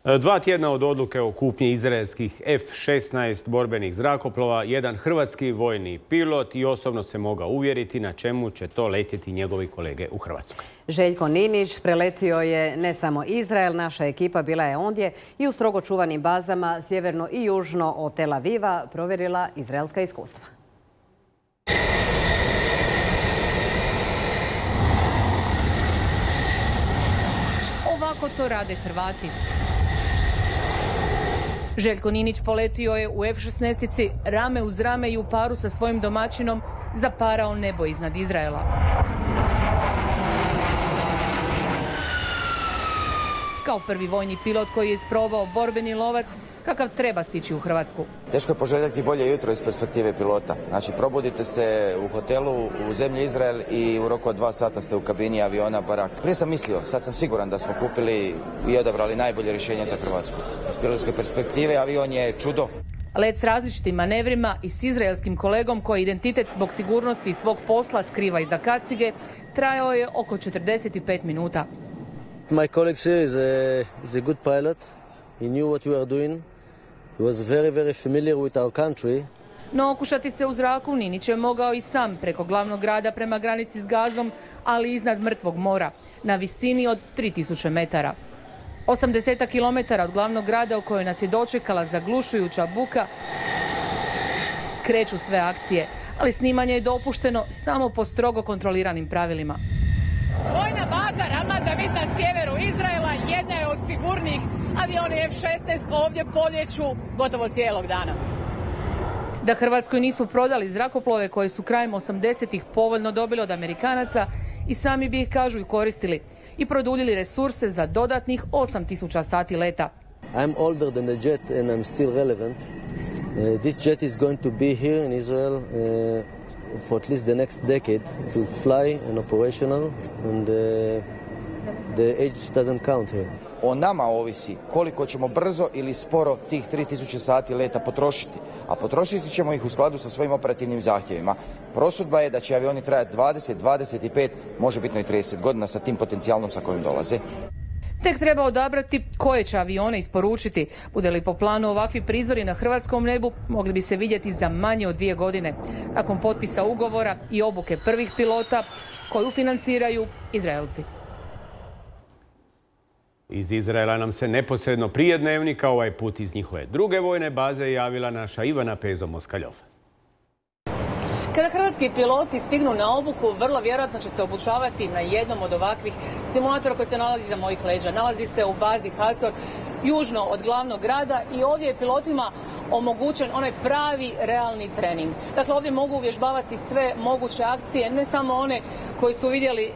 2 tjedna od odluke o kupnji izraelskih F-16 borbenih zrakoplova, jedan hrvatski vojni pilot i osobno se mogao uvjeriti na čemu će to letjeti njegovi kolege u Hrvatskoj. Željko Ninić preletio je ne samo Izrael, naša ekipa bila je ondje i u strogo čuvanim bazama sjeverno i južno od Tel Aviva provjerila izraelska iskustva. Ovako to rade Hrvati. Željko Ninić poletio je u F-16 rame uz rame i u paru sa svojim domaćinom zaparao nebo iznad Izraela. Kao prvi vojni pilot koji je isprobao borbeni lovac, kakav treba stići u Hrvatsku. Teško je poželjeti bolje jutro iz perspektive pilota. Znači, probudite se u hotelu u zemlji Izrael i u roku od 2 sata ste u kabini aviona Barak. Prije sam mislio, sad sam siguran da smo kupili i odabrali najbolje rješenje za Hrvatsku. Iz pilotske perspektive avion je čudo. Let s različitim manevrima i s izraelskim kolegom koji identitet zbog sigurnosti i svog posla skriva iza kacige trajao je oko 45 minuta. My colleague here is a good pilot. He knew what we were doing. He was very familiar with our country. No okušati se u zraku Ninić je mogao i sam preko glavnog grada prema granici s Gazom, ali iznad mrtvog mora, na visini od 3000 metara. 80 kilometara od glavnog grada u kojoj nas je dočekala zaglušujuća buka, kreću sve akcije, ali snimanje je dopušteno samo po strogo kontroliranim pravilima. Vojna baza Ramat David na sjeveru Izraela jedna je od sigurnijih. Avioni F-16 ovdje poljeću gotovo cijelog dana. Da Hrvatskoj nisu prodali zrakoplove koje su krajem 80-ih povoljno dobili od Amerikanaca i sami bi ih, kažu, i koristili i produljili resurse za dodatnih 8000 sati leta. I'm older than the jet and I'm still relevant. This jet is going to be here in Israel for at least the next decade. It will fly and operational and the age doesn't count here. O nama ovisi koliko ćemo brzo ili sporo tih 3000 sati leta potrošiti. A potrošiti ćemo ih u skladu sa svojim operativnim zahtjevima. Prosudba je da će avioni trajati 20, 25, možebitno i 30 godina sa tim potencijalnom sa kojim dolaze. Tek treba odabrati koje će avione isporučiti. Bude li po planu ovakvi prizori na hrvatskom nebu, mogli bi se vidjeti za manje od 2 godine. Nakon potpisa ugovora i obuke prvih pilota koju financiraju Izraelci. Iz Izraela nam se neposredno prije Dnevnika, ovaj put iz njihove druge vojne baze, javila naša Ivana Pezo-Moskaljov. Kada hrvatski piloti stignu na obuku, vrlo vjerojatno će se obučavati na jednom od ovakvih simulatora koji se nalazi za mojih leđa. Nalazi se u bazi Hacor, južno od glavnog grada, i ovdje je pilotima omogućen onaj pravi, realni trening. Dakle, ovdje mogu uvježbavati sve moguće akcije, ne samo one koji su vidjeli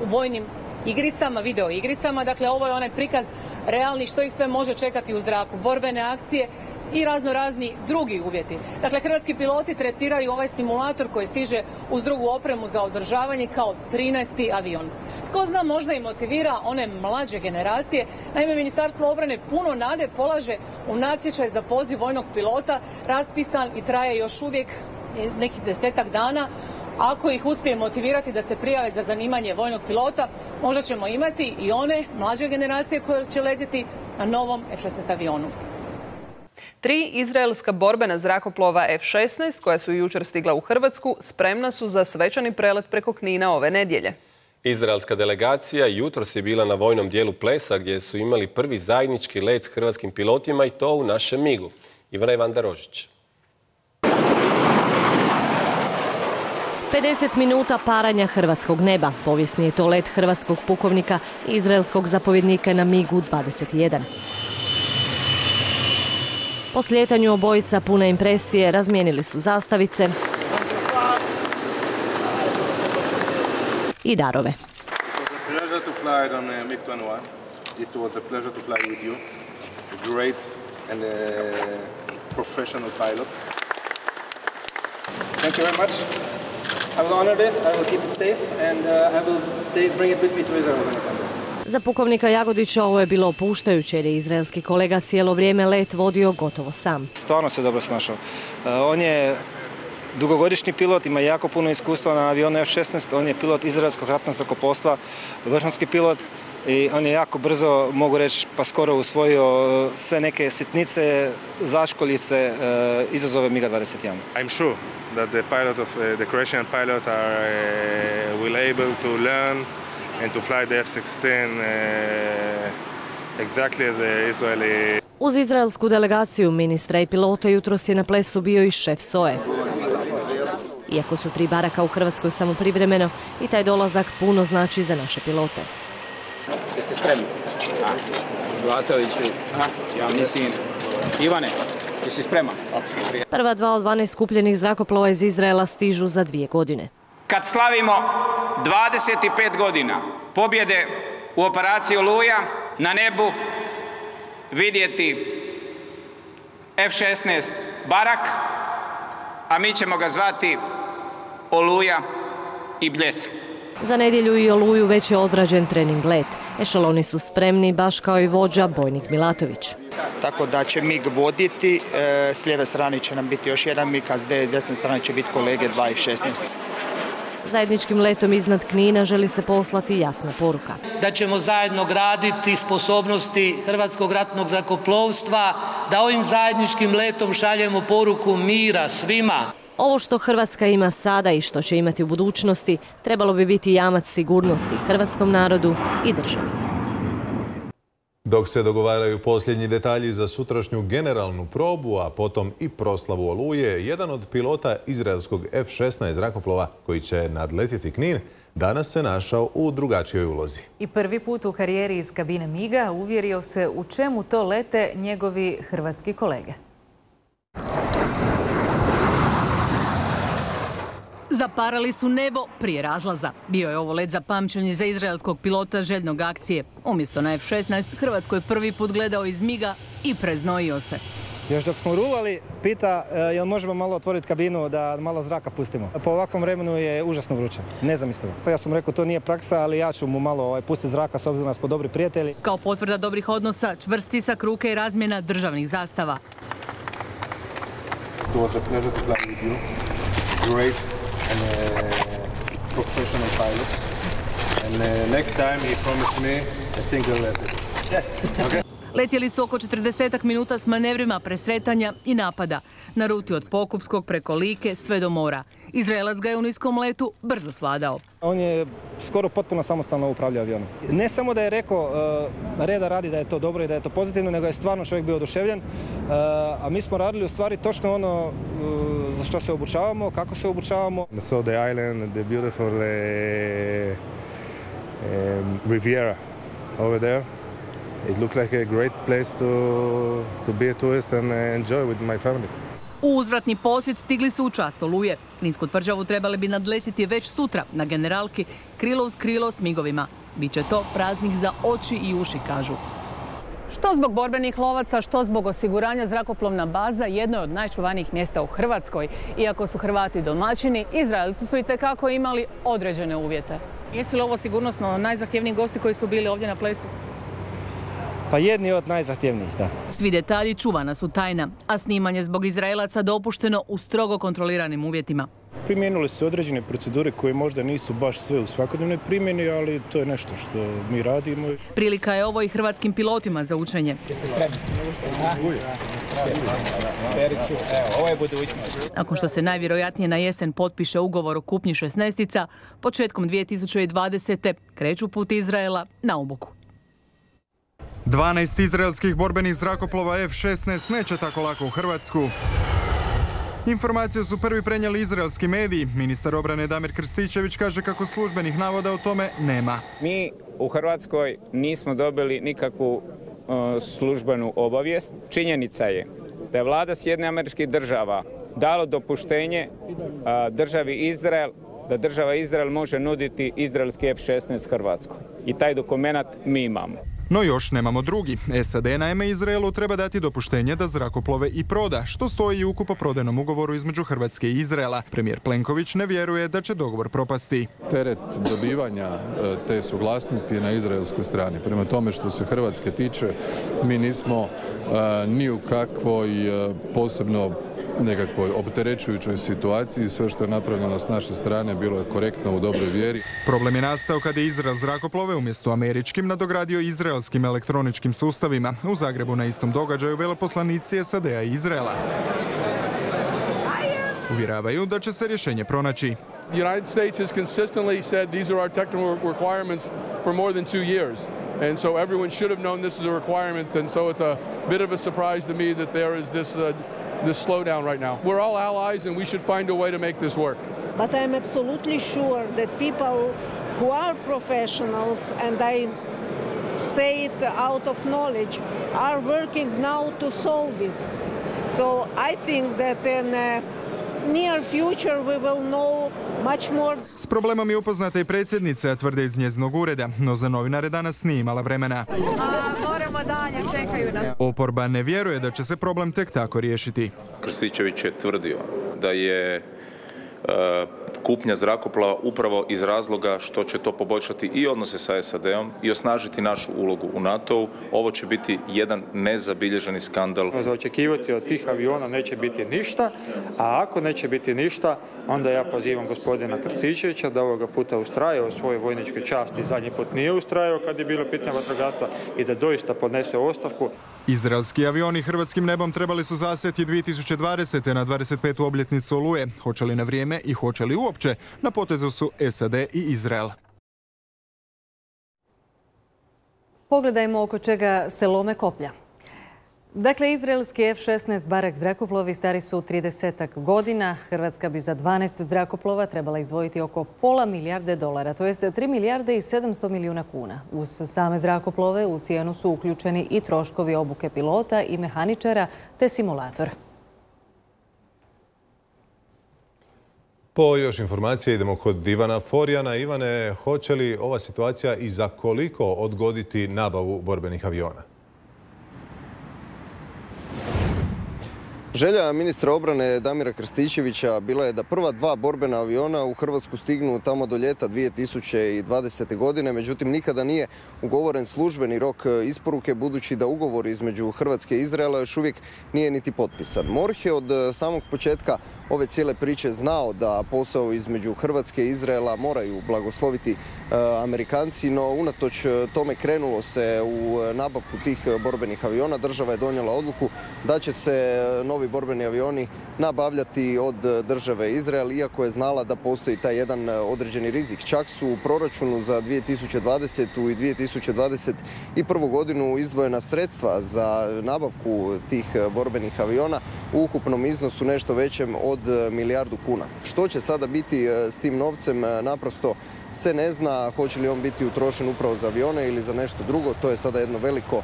u vojnim igricama, video igricama. Dakle, ovo je onaj prikaz realni što ih sve može čekati u zraku, borbene akcije i razni drugi uvjeti. Dakle, hrvatski piloti tretiraju ovaj simulator koji stiže uz drugu opremu za održavanje kao 13. avion. Tko zna, možda i motivira one mlađe generacije. Naime, Ministarstvo obrane puno nade polaže u natječaj za poziv vojnog pilota, raspisan i traje još uvijek nekih 10-ak dana. Ako ih uspije motivirati da se prijave za zanimanje vojnog pilota, možda ćemo imati i one mlađe generacije koje će letjeti na novom F-16 avionu. 3 izraelska borbena zrakoplova F-16 koja su jučer stigla u Hrvatsku spremna su za svečani prelet preko Knina ove nedjelje. Izraelska delegacija jutros je bila na vojnom dijelu Plesa gdje su imali prvi zajednički let s hrvatskim pilotima i to u našem MIG-u. Ivana Ivanda-Rožić. 50 minuta paranja hrvatskog neba. Povijesni je to let hrvatskog pukovnika i izraelskog zapovjednika na MIG-u 21. Po slijetanju obojica pune impresije razmijenili su zastavice i darove. Za pukovnika Jagodića ovo je bilo opuštajuće jer je izraelski kolega cijelo vrijeme let vodio gotovo sam. Stvarno se dobro snašao. On je dugogodišnji pilot, ima jako puno iskustva na avionu F-16, on je pilot izraelskog ratnog zrakoplovstva, vrhunski pilot i on je jako brzo, mogu reći, pa skoro usvojio sve neke sitnice, zaškoljice, izazove MiG-21. I'm sure that the pilot of the Croatian pilot are will able to learn and to fly the F-16 exactly as the Israeli. Uz izraelsku delegaciju ministra i pilota jutros je na plesu bio i šef SOE. Iako su 3 baraka u Hrvatskoj samo privremeno, i taj dolazak puno znači za naše pilote. Jeste spremni? Zlatoviću, ja mislim, Ivane, jesi spreman? Prva 2 od 12 skupljenih zrakoplova iz Izraela stižu za 2 godine. Kad slavimo 25 godina pobjede u operaciji Oluja, na nebu vidjeti F-16 Barak, a mi ćemo ga zvati Oluja i Bljesak. Za nedjelju i Oluju već je odrađen trening let. Ešaloni su spremni, baš kao i vođa Bojnik Milatović. Tako da će MiG voditi, s lijeve strane će nam biti još jedan MiG, a s desne strane će biti kolege 2 F-16. Zajedničkim letom iznad Knina želi se poslati jasna poruka. Da ćemo zajedno graditi sposobnosti Hrvatskog ratnog zrakoplovstva, da ovim zajedničkim letom šaljemo poruku mira svima. Ovo što Hrvatska ima sada i što će imati u budućnosti trebalo bi biti jamac sigurnosti hrvatskom narodu i državi. Dok se dogovaraju posljednji detalji za sutrašnju generalnu probu, a potom i proslavu Oluje, jedan od pilota izraelskog F-16 zrakoplova koji će nadletjeti Knin danas se našao u drugačijoj ulozi. I prvi put u karijeri iz kabine MiG-a uvjerio se u čemu to lete njegovi hrvatski kolege. Zaparali su nebo prije razlaza. Bio je ovo let za pamćenje za izraelskog pilota željnog akcije. Umjesto na F-16, Hrvatsko je prvi put gledao iz MiG-a i preznojio se. Još dok smo ruvali, pita jel možemo malo otvoriti kabinu da malo zraka pustimo. Po ovakvom vremenu je užasno vruće, nezamislivo. Ja sam rekao to nije praksa, ali ja ću mu malo pustiti zraka s obzirom da smo dobri prijatelji. Kao potvrda dobrih odnosa, čvrst stisak ruke i razmjena državnih zastava. And professional pilot. And next time he promised me a single lesson. Yes. Okay. Letjeli su oko 40 minuta s manevrima presretanja i napada. Na ruti od Pokupskog preko Like sve do mora. Izraelac ga je u niskom letu brzo svladao. On je skoro potpuno samostalno upravljao avionom. Ne samo da je rekao reda radi da je to dobro i da je to pozitivno, nego je stvarno čovjek bio oduševljen. A mi smo radili u stvari točno ono za što se obučavamo, kako se obučavamo. So the island, the beautiful Riviera over there. It looked like a great place to be a tourist and enjoy with my family. U uzvratni posjet stigli su u čast Oluje. Kninsku tvrđavu trebali bi nadletiti već sutra na Generalki, krilo uz krilo s migovima. Biće to praznik za oči i uši, kažu. Što zbog borbenih lovaca, što zbog osiguranja zrakoplovna baza jedno je od najčuvanijih mjesta u Hrvatskoj. Iako su Hrvati domaćini, Izraelci su itekako imali određene uvjete. Jesu li ovo sigurnosno najzahtjevniji gosti koji su bili ovdje na plesu? Pa jedni od najzahtjevnijih, da. Svi detalji čuvana su tajna, a snimanje zbog Izraelaca dopušteno u strogo kontroliranim uvjetima. Primijenili su određene procedure koje možda nisu baš sve u svakodnevnoj primjeni, ali to je nešto što mi radimo. Prilika je ovo i hrvatskim pilotima za učenje. Ovo je budućnost. Nakon što se najvjerojatnije na jesen potpiše ugovor o kupnji 16-tica, početkom 2020. kreću put Izraela na obuku. 12 izraelskih borbenih zrakoplova F-16 neće tako lako u Hrvatsku. Informaciju su prvi prenijeli izraelski mediji. Ministar obrane Damir Krstičević kaže kako službenih navoda o tome nema. Mi u Hrvatskoj nismo dobili nikakvu službenu obavijest. Činjenica je da je vlada Sjedinjenih Američkih Država dalo dopuštenje državi Izrael da država Izrael može nuditi izraelski F-16 Hrvatskoj. I taj dokument mi imamo. No još nemamo drugi. SAD naime Izraelu treba dati dopuštenje da zrakoplove i proda, što stoji i u kupoprodajnom ugovoru između Hrvatske i Izraela. Premijer Plenković ne vjeruje da će dogovor propasti. Teret dobivanja te suglasnosti je na izraelskoj strani. Prema tome što se Hrvatske tiče, mi nismo ni u kakvoj posebno nekakvoj opterećujućoj situaciji. Sve što je napravljeno s naše strane bilo je korektno u dobroj vjeri. Problem je nastao kada je Izrael zrakoplove umjesto američkim nadogradio izraelskim elektroničkim sustavima. U Zagrebu na istom događaju veleposlanici SAD-a i Izraela. Uvjeravaju da će se rješenje pronaći. The United States has consistently said these are our technical requirements for more than 2 years. And so everyone should have known this is a requirement, and so it's a bit of a surprise to me that there is this slowdown right now. We're all allies and we should find a way to make this work. But I'm absolutely sure that people who are professionals, and I say it out of knowledge, are working now to solve it. So I think that in near future we will know much more. S problemom je upoznata i predsjednica, tvrde iz njezinog ureda, no za novinare danas nije imala vremena. Moramo dalje, čekaju nas. Oporba ne vjeruje da će se problem tek tako riješiti. Krstičević je tvrdio da je kupnja zrakoplova upravo iz razloga što će to poboljšati i odnose sa SAD-om i osnažiti našu ulogu u NATO-u. Ovo će biti jedan nezabilježeni skandal. Za očekivati od tih aviona neće biti ništa, a ako neće biti ništa, onda ja pozivam gospodina Krstičevića da ovoga puta ustraje u svojoj vojničkoj časti. Zadnji put nije ustrajao kad je bilo pitanje vatrogastva i da doista podnese ostavku. Izraelski avioni hrvatskim nebom trebali su zasjeti 2020. na 25. obljetnicu Oluje. Hoće li na vrijeme i hoće li uopće? Na potezu su SAD i Izrael. Pogledajmo oko čega se lome koplja. Dakle, izraelski F-16 Barak zrakoplovi stari su 30 godina. Hrvatska bi za 12 zrakoplova trebala izdvojiti oko $0,5 milijarde, to jest 3 milijarde i 700 milijuna kuna. Uz same zrakoplove u cijenu su uključeni i troškovi obuke pilota i mehaničara te simulator. Po još informacije idemo kod Ivana Forjana. Ivane, hoće li ova situacija i za koliko odgoditi nabavu borbenih aviona? Želja ministra obrane Damira Krstičevića bila je da prva 2 borbena aviona u Hrvatsku stignu tamo do ljeta 2020. godine, međutim nikada nije ugovoren službeni rok isporuke, budući da ugovor između Hrvatske i Izraela još uvijek nije niti potpisan. MORH je od samog početka ove cijele priče znao da posao između Hrvatske i Izraela moraju blagosloviti Amerikanci, no unatoč tome krenulo se u nabavku tih borbenih aviona. Država je donijela odluku da će se novi borbeni avioni nabavljati od države Izrael, iako je znala da postoji taj jedan određeni rizik. Čak su u proračunu za 2020. i 2021. godinu izdvojena sredstva za nabavku tih borbenih aviona u ukupnom iznosu nešto većem od $1 milijardu kuna. Što će sada biti s tim novcem, naprosto se ne zna. Hoće li on biti utrošen upravo za avione ili za nešto drugo, to je sada jedno veliko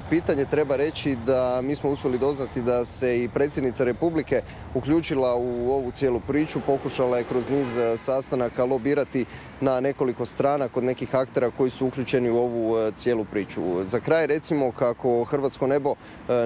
pitanje. Treba reći da mi smo uspjeli doznati da se i predsjednica Republike uključila u ovu cijelu priču, pokušala je kroz niz sastanaka lobirati na nekoliko strana kod nekih aktera koji su uključeni u ovu cijelu priču. Za kraj recimo kako hrvatsko nebo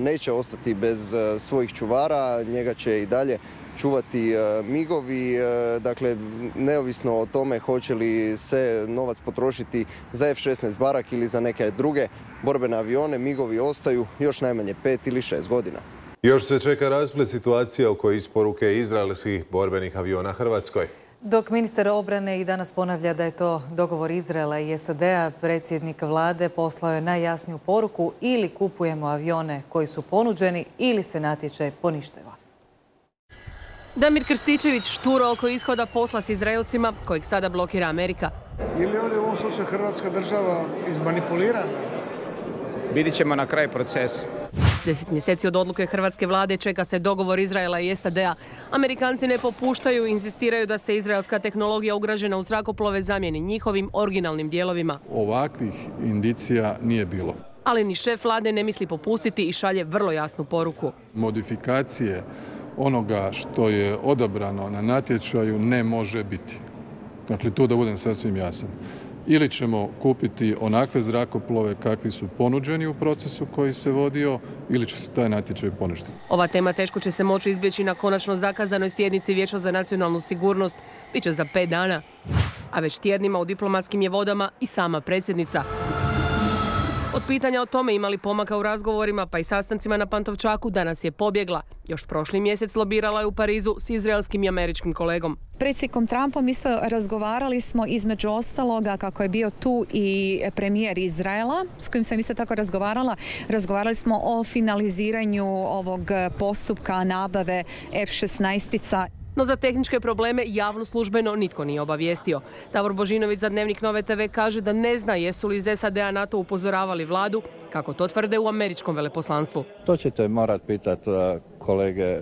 neće ostati bez svojih čuvara, njega će i dalje čuvati migovi, dakle neovisno o tome hoće li se novac potrošiti za F-16 Barak ili za neke druge borbene avione, migovi ostaju još najmanje 5 ili 6 godina. Još se čeka rasplet situacije oko isporuke izraelskih borbenih aviona Hrvatskoj. Dok ministar obrane i danas ponavlja da je to dogovor Izraela i SAD-a, predsjednik vlade poslao je najjasniju poruku: ili kupujemo avione koji su ponuđeni ili se natječaj poništava. Damir Krstičević šturo oko ishoda posla s Izraelcima, kojeg sada blokira Amerika. Ili ovdje u ovom slučaju Hrvatska država izmanipulirana? Vidit ćemo na kraju procesa. 10 mjeseci od odluke hrvatske vlade čeka se dogovor Izraela i SAD-a. Amerikanci ne popuštaju i insistiraju da se izraelska tehnologija ugrađena u zrakoplove zamijeni njihovim originalnim dijelovima. Ovakvih indicija nije bilo. Ali ni šef vlade ne misli popustiti i šalje vrlo jasnu poruku. Modifikacije onoga što je odabrano na natječaju ne može biti. Dakle, tu da budem sasvim jasan. Ili ćemo kupiti onakve zrakoplove kakvi su ponuđeni u procesu koji se vodio, ili će se taj natječaj poništiti. Ova tema teško će se moći izbjeći na konačno zakazanoj sjednici Vijeća za nacionalnu sigurnost. Biće za 5 dana. A već tjednima u diplomatskim je vodama i sama predsjednica. Od pitanja o tome imali pomaka u razgovorima pa i sastancima na Pantovčaku, danas je pobjegla. Još prošli mjesec lobirala je u Parizu s izraelskim i američkim kolegom. S predsjednikom Trumpom isto razgovarali smo između ostaloga kako je bio tu i premijer Izraela s kojim sam isto tako razgovarala. Razgovarali smo o finaliziranju ovog postupka nabave F-16-ica. No za tehničke probleme javno službeno nitko nije obavijestio. Davor Božinović za Dnevnik Nove TV kaže da ne zna jesu li iz SAD-a na to upozoravali vladu, kako to tvrde u američkom veleposlanstvu. To ćete morat pitati kolege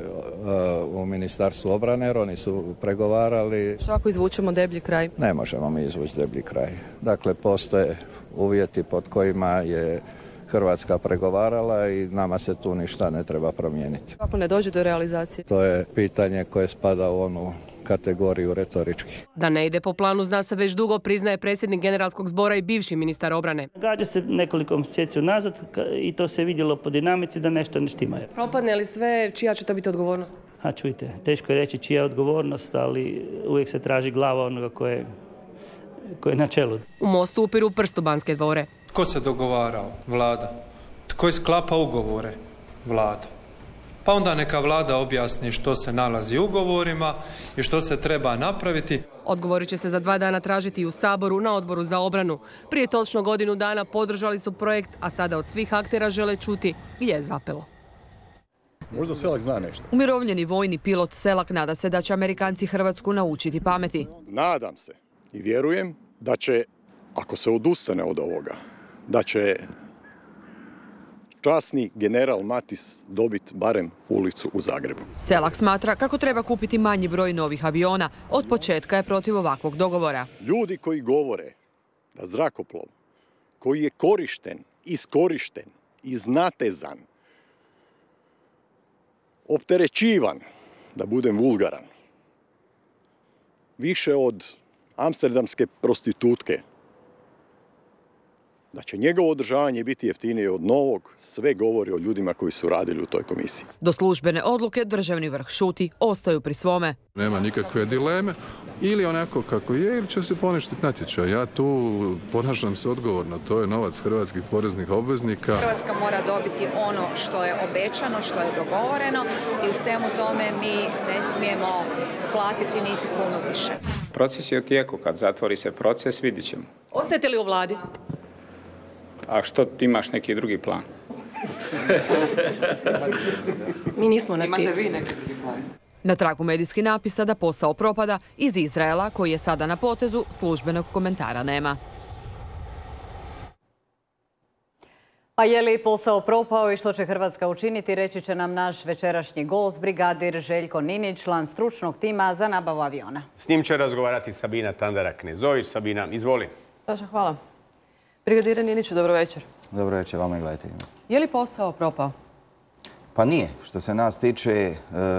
u Ministarstvu obrane, jer oni su pregovarali. Što ako izvučemo deblji kraj? Ne možemo mi izvući deblji kraj. Dakle, postoje uvjeti pod kojima je Hrvatska pregovarala i nama se tu ništa ne treba promijeniti. Ako ne dođe do realizacije? To je pitanje koje spada u onu kategoriju retoričkih. Da ne ide po planu zna se već dugo, priznaje predsjednik Generalskog zbora i bivši ministar obrane. Događa se nekoliko mjeseci unazad i to se vidjelo po dinamici da nešto ne štima. Propadne li sve, čija će to biti odgovornost? A čujte, teško je reći čija je odgovornost, ali uvijek se traži glava onoga koje je na čelu. U Mostu upiru prst u Banske dvore. Tko se dogovarao? Vlada. Tko je sklapa ugovore? Vlada. Pa onda neka vlada objasni što se nalazi u ugovorima i što se treba napraviti. Odgovori će se za 2 dana tražiti i u Saboru na Odboru za obranu. Prije točno godinu dana podržali su projekt, a sada od svih aktera žele čuti gdje je zapelo. Možda Selak zna nešto. Umirovljeni vojni pilot Selak nada se da će Amerikanci Hrvatsku naučiti pameti. Nadam se i vjerujem da će, ako se odustane od ovoga, da će časni general Matis dobiti barem ulicu u Zagrebu. Selak smatra kako treba kupiti manji broj novih aviona. Od početka je protiv ovakvog dogovora. Ljudi koji govore da zrakoplov koji je korišten, iskorišten, iznatezan, opterećivan, da budem vulgaran, više od amsterdamske prostitutke, da će njegovo održavanje biti jeftinije od novog, sve govori o ljudima koji su radili u toj komisiji. Do službene odluke državni vrh šuti, ostaju pri svome. Nema nikakve dileme, ili onako kako je, ili će se poništiti natječaj. Ja tu ponašam se odgovorno, to je novac hrvatskih poreznih obveznika. Hrvatska mora dobiti ono što je obećano, što je dogovoreno i u svemu tome mi ne smijemo platiti niti kunu više. Proces je u tijeku, kad zatvori se proces vidit ćemo. Ostajete li u vladi? A što ti imaš neki drugi plan? Mi nismo na ti. Imate vi neki drugi plan? Na tragu medijski napisa da posao propada iz Izraela, koji je sada na potezu, službenog komentara nema. A je li posao propao i što će Hrvatska učiniti, reći će nam naš večerašnji gost, brigadir Željko Ninić, član stručnog tima za nabavu aviona. S njim će razgovarati Sabina Tandara-Knezović. Sabina, izvoli. Saša, hvala. Brigadire Niniću, dobro večer. Dobro večer, vama i gledajte. Je li posao propao? Pa nije. Što se nas tiče,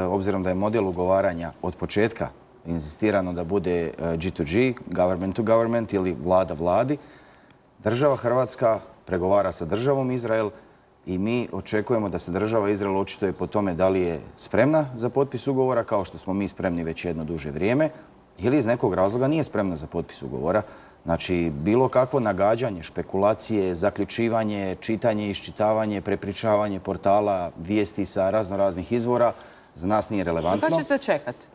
obzirom da je model ugovaranja od početka inzistirano da bude G2G, government to government ili vlada vladi, država Hrvatska pregovara sa državom Izrael i mi očekujemo da se država Izrael očituje po tome da li je spremna za potpis ugovora, kao što smo mi spremni već jedno duže vrijeme, ili iz nekog razloga nije spremna za potpis ugovora. Znači, bilo kakvo nagađanje, špekulacije, zaključivanje, čitanje, iščitavanje, prepričavanje portala, vijesti sa raznoraznih izvora za nas nije relevantno. Kad ćete čekati?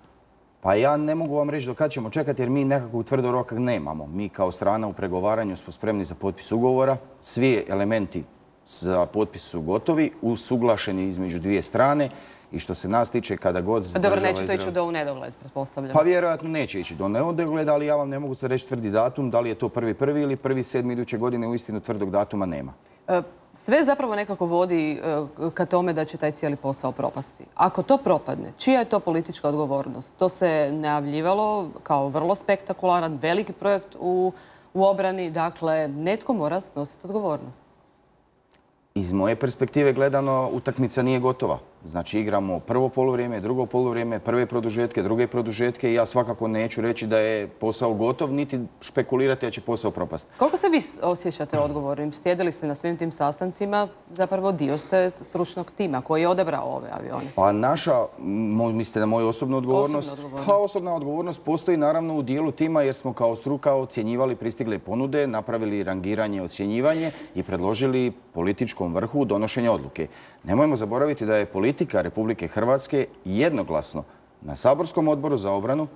Pa ja ne mogu vam reći do kad ćemo čekati jer mi nekakvog tvrdog roka nemamo. Mi kao strana u pregovaranju smo spremni za potpis ugovora. Svi elementi za potpis su gotovi, usuglašeni između dvije strane. I što se nas tiče kada god... Dobro, neće to ići do u nedogled, pretpostavljam. Pa vjerojatno neće ići do nedogleda, ali ja vam ne mogu se reći tvrdi datum, da li je to 1.1. ili 1.7. iduće godine, uistinu tvrdog datuma nema. Sve zapravo nekako vodi ka tome da će taj cijeli posao propasti. Ako to propadne, čija je to politička odgovornost? To se najavljivalo kao vrlo spektakularan, veliki projekt u obrani, dakle, netko mora snositi odgovornost. Iz moje perspektive gledano, utakmica nije gotova. Znači igramo prvo poluvrijeme, drugo poluvrijeme, prve produžetke, druge produžetke i ja svakako neću reći da je posao gotov, niti špekulirati da će posao propasti. Koliko se vi osjećate odgovornim? Sjedili ste na svim tim sastancima, zapravo dio ste stručnog tima koji je odabrao ove avione. Pa mislite na moju osobnu odgovornost? Pa osobna odgovornost postoji naravno u dijelu tima jer smo kao struka ocjenjivali pristigle ponude, napravili rangiranje i ocjenjivanje i predložili političkom vrhu donošenje odluke. Nemojmo zaboraviti da je politika Republike Hrvatske jednoglasno na Saborskom odboru za obranu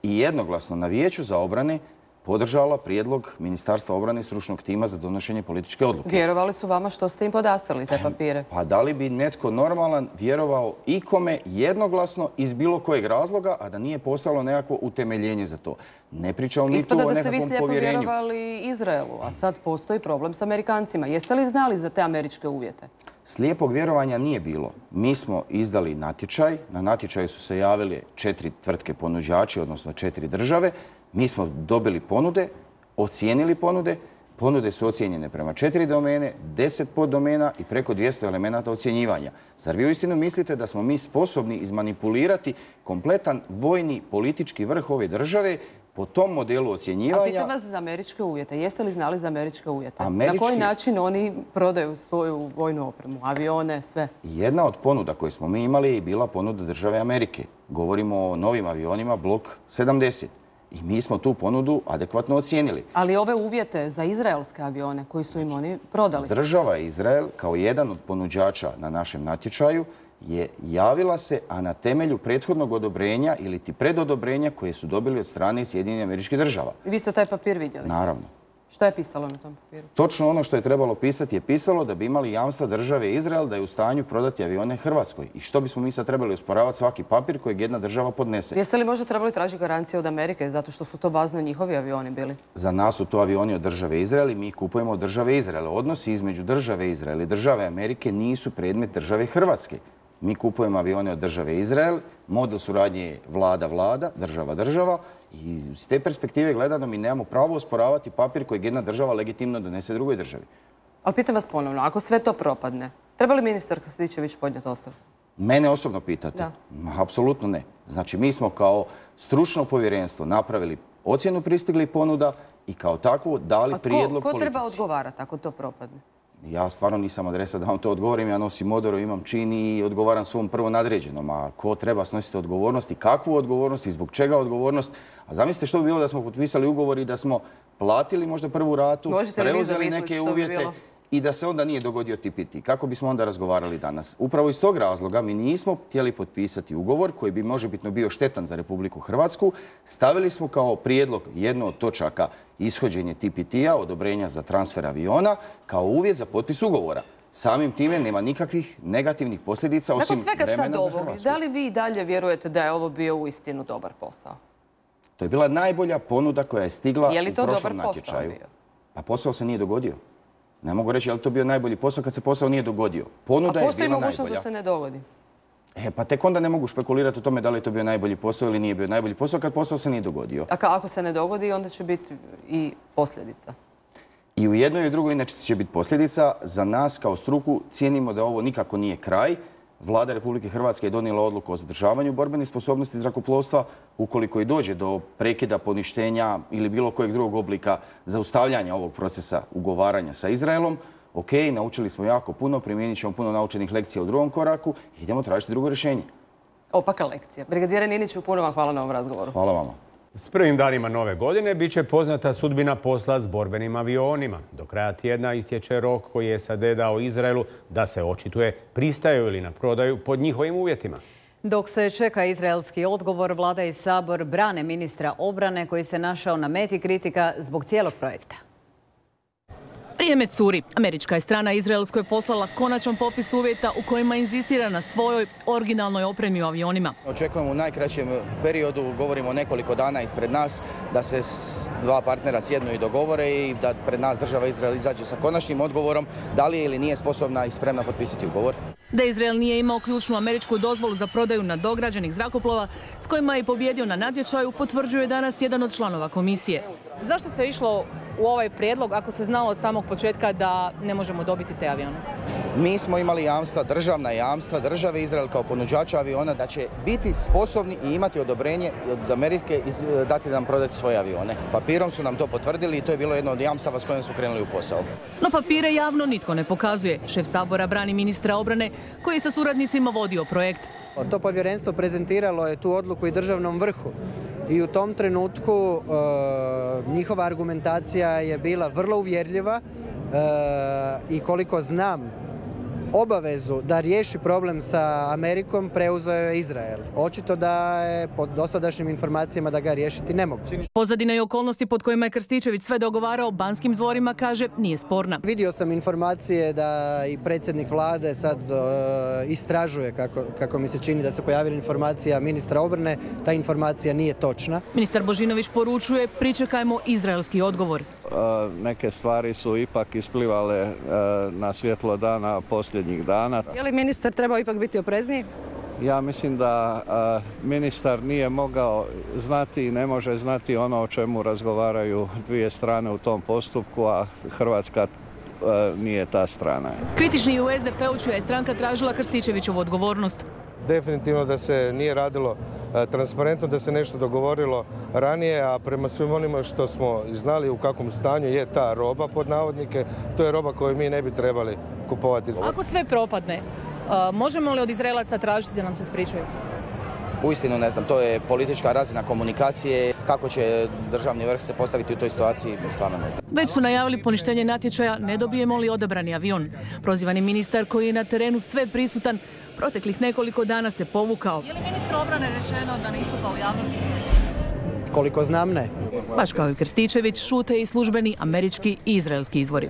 i jednoglasno na Vijeću za obrane podržala prijedlog Ministarstva obrane i stručnog tima za donošenje političke odluke. Vjerovali su vama što ste im podastrali te papire? Pa da li bi netko normalan vjerovao ikome jednoglasno iz bilo kojeg razloga, a da nije postojalo nekako utemeljenje za to? Ne pričamo ni tu o nekakvom povjerenju. Ispada da ste vi slijepo vjerovali Izraelu, a sad postoji problem s Amerikancima. Jeste li znali za te američke uvjete? Slijepog vjerovanja nije bilo. Mi smo izdali natječaj. Na natječaju su se javile 4 tvrtke ponuđači, odnosno 4 države. Mi smo dobili ponude, ocijenili ponude. Ponude su ocijenjene prema 4 domene, 10 poddomena i preko 200 elemenata ocjenjivanja. Zar vi uistinu mislite da smo mi sposobni izmanipulirati kompletan vojni politički vrh ove države po tom modelu ocjenjivanja? A pitam vas za američke uvjete. Jeste li znali za američke uvjete? Na koji način oni prodaju svoju vojnu opremu, avione, sve? Jedna od ponuda koje smo mi imali je bila ponuda države Amerike. Govorimo o novim avionima Block 70. I mi smo tu ponudu adekvatno ocijenili. Ali ove uvjete za izraelske avione koji su im oni prodali? Država Izrael kao jedan od ponuđača na našem natječaju je javila se, a na temelju prethodnog odobrenja ili ti predodobrenja koje su dobili od strane Sjedinjenih Američkih Država. I vi ste taj papir vidjeli? Naravno. Šta je pisalo na tom papiru? Točno ono što je trebalo pisati je pisalo da bi imali jamstva države Izrael da je u stanju prodati avione Hrvatskoj. I što bismo mi sad trebali usporavati svaki papir kojeg jedna država podnese? Jeste li možda trebali tražiti garancije od Amerike zato što su to bazno njihovi avioni bili? Za nas su to avioni od države Izrael i mi ih kupujemo od države Izraela. Odnosi između države Izrael i države Amerike nisu predmet države Hrvatske. Mi kupujemo avione od države Izrael, model suradnje je vlada-vlada, država-država i s te perspektive gledano mi nemamo pravo osporavati papir kojeg jedna država legitimno donese drugoj državi. Ali pitam vas ponovno, ako sve to propadne, treba li ministar Krstičević podnijeti ostavku? Mene osobno pitate? Da. Apsolutno ne. Znači mi smo kao stručno povjerenstvo napravili ocjenu pristiglih ponuda i kao takvu dali prijedlog politici. Ko treba odgovarati ako to propadne? Ja stvarno nisam adresa da vam to odgovorim, ja nosim odoru, imam čin i odgovaram svom prvo nadređenom. A ko treba snositi odgovornost i kakvu odgovornost i zbog čega odgovornost? A zamislite što bi bilo da smo potpisali ugovor i da smo platili možda prvu ratu, preuzeli neke uvjete i da se onda nije dogodio TPT. Kako bismo onda razgovarali danas? Upravo iz tog razloga mi nismo htjeli potpisati ugovor koji bi možebitno bio štetan za Republiku Hrvatsku. Stavili smo kao prijedlog jednu od točaka ishođenje TPT-a, odobrenja za transfer aviona, kao uvjet za potpis ugovora. Samim time nema nikakvih negativnih posljedica osim vremena za Hrvatsku. Da li vi dalje vjerujete da je ovo bio uistinu dobar posao? To je bila najbolja ponuda koja je stigla u prošlom natječaju. Pa posao se nije dogodio. Ne mogu reći je li to bio najbolji posao kad se posao nije dogodio. Ponuda je bila najbolja. A postoji mogućnost da se ne dogodi? Pa tek onda ne mogu špekulirati o tome da li je to bio najbolji posao ili nije bio najbolji posao kad posao se nije dogodio. A ako se ne dogodi, onda će biti i posljedica? I u jednoj i u drugoj inače će biti posljedica. Za nas kao struku cijenimo da ovo nikako nije kraj. Vlada Republike Hrvatske je donijela odluku o zadržavanju borbenih sposobnosti zrakoplovstva. Ukoliko i dođe do prekida, poništenja ili bilo kojeg drugog oblika zaustavljanja ovog procesa ugovaranja sa Izraelom, ok, naučili smo jako puno, primijenit ćemo puno naučenih lekcija u drugom koraku i idemo tražiti drugo rješenje. Opaka lekcija. Brigadire Niniću, puno vam hvala na ovom razgovoru. Hvala vama. S prvim danima nove godine bit će poznata sudbina posla s borbenim avionima. Do kraja tjedna istječe rok koji je SAD dao Izraelu da se očituje pristaju ili na prodaju pod njihovim uvjetima. Dok se čeka izraelski odgovor, Vlada i Sabor brane ministra obrane koji se našao na meti kritika zbog cijelog projekta. Vrijeme curi. Američka je strana Izraelskoj poslala konačan popis uvjeta u kojima inzistira na svojoj originalnoj opremi u avionima. Očekujemo u najkraćem periodu, govorimo nekoliko dana ispred nas, da se dva partnera sjednu i dogovore i da pred nas država Izrael izađe sa konačnim odgovorom da li je ili nije sposobna i spremna potpisati ugovor. Da Izrael nije imao ključnu američku dozvolu za prodaju nadograđenih zrakoplova s kojima je pobjedio na natječaju, potvrđuje danas jedan od članova komisije. Zašto se išlo u ovaj prijedlog ako se znalo od samog početka da ne možemo dobiti te avione? Mi smo imali jamstva, državna jamstva države Izrael kao ponuđača aviona da će biti sposobni i imati odobrenje od Amerike dati nam prodati svoje avione. Papirom su nam to potvrdili i to je bilo jedno od jamstava s kojim smo krenuli u posao. No papire javno nitko ne pokazuje. Šef Sabora brani ministra obrane koji je sa suradnicima vodio projekt. To povjerenstvo prezentiralo je tu odluku i državnom vrhu. I u tom trenutku njihova argumentacija je bila vrlo uvjerljiva i koliko znam, obavezu da riješi problem sa Amerikom preuzeo je Izrael. Očito da je po dosadašnjim informacijama da ga riješiti ne mogu. Pozadina i okolnosti pod kojima je Krstičević sve dogovarao Banskim dvorima, kaže, nije sporna. Vidio sam informacije da i predsjednik vlade sad istražuje, kako mi se čini da se pojavila informacija ministra obrane. Ta informacija nije točna. Ministar Božinović poručuje, pričekajmo izraelski odgovor. Neke stvari su ipak isplivale na svjetlo dana posljednjih dana. Je li ministar trebao ipak biti oprezniji? Ja mislim da ministar nije mogao znati i ne može znati ono o čemu razgovaraju dvije strane u tom postupku, a Hrvatska nije ta strana. Kritični i u SDP-u čija je stranka tražila Krstičevićovu odgovornost. Definitivno da se nije radilo transparentno, da se nešto dogovorilo ranije, a prema svim onima što smo znali u kakvom stanju je ta roba, pod navodnike, to je roba koju mi ne bi trebali kupovati. Ako sve propadne, možemo li od Izraelaca tražiti da nam se ispričaju? Uistinu ne znam, to je politička razina komunikacije. Kako će državni vrh se postaviti u toj situaciji, stvarno ne znam. Već su najavili poništenje natječaja, ne dobijemo li odabrani avion. Prozivani ministar koji je na terenu sve prisutan, proteklih nekoliko dana se povukao. Je li ministru obrane rečeno da ne istupa u javnosti? Koliko znam, ne. Baš kao i Krstičević, šute i službeni američki i izraelski izvori.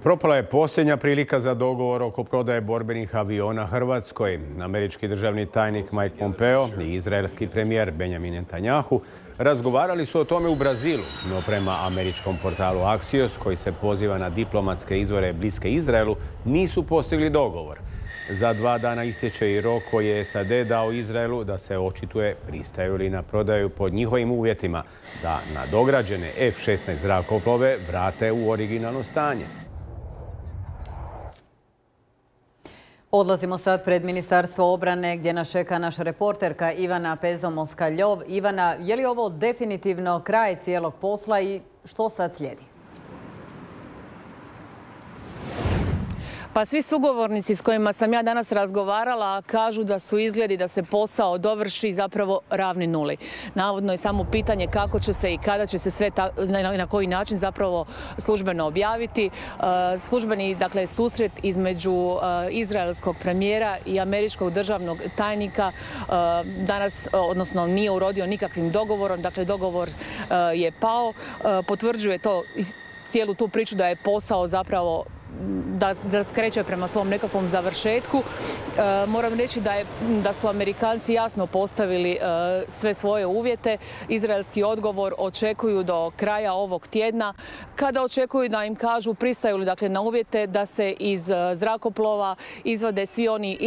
Propala je posljednja prilika za dogovor oko prodaje borbenih aviona Hrvatskoj. Američki državni tajnik Mike Pompeo i izraelski premijer Benjamin Netanyahu razgovarali su o tome u Brazilu, no prema američkom portalu Axios, koji se poziva na diplomatske izvore bliske Izraelu, nisu postigli dogovor. Za 2 dana istječe i rok koji je SAD dao Izraelu da se očituje pristaju li na prodaju pod njihovim uvjetima da nadograđene F-16 zrakoplove vrate u originalno stanje. Odlazimo sad pred Ministarstvo obrane gdje nas čeka naša reporterka Ivana Pezo-Moskaljov. Ivana, je li ovo definitivno kraj cijelog posla i što sad slijedi? Pa svi sugovornici s kojima sam ja danas razgovarala kažu da su izgledi da se posao dovrši zapravo ravni nuli. Navodno je samo pitanje kako će se i kada će se sve na koji način zapravo službeno objaviti. Službeni, dakle, susret između izraelskog premijera i američkog državnog tajnika danas, odnosno nije urodio nikakvim dogovorom. Dakle, dogovor je pao. Potvrđuje to cijelu tu priču da je posao zapravo da skreće prema svom nekakvom završetku. Moram reći da su Amerikanci jasno postavili sve svoje uvjete. Izraelski odgovor očekuju do kraja ovog tjedna, kada očekuju da im kažu pristaju li, dakle, na uvjete da se iz zrakoplova izvade svi oni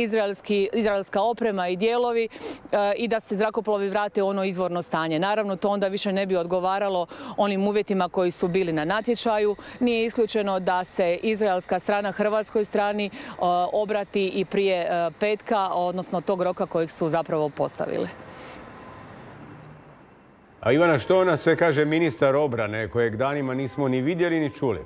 izraelska oprema i dijelovi i da se zrakoplovi vrate u ono izvorno stanje. Naravno, to onda više ne bi odgovaralo onim uvjetima koji su bili na natječaju. Nije isključeno da se izraelska strana hrvatskoj strani obrati i prije petka, odnosno tog roka kojeg su zapravo postavili. A Ivana, što ona sve kaže ministar obrane kojeg danima nismo ni vidjeli ni čuli?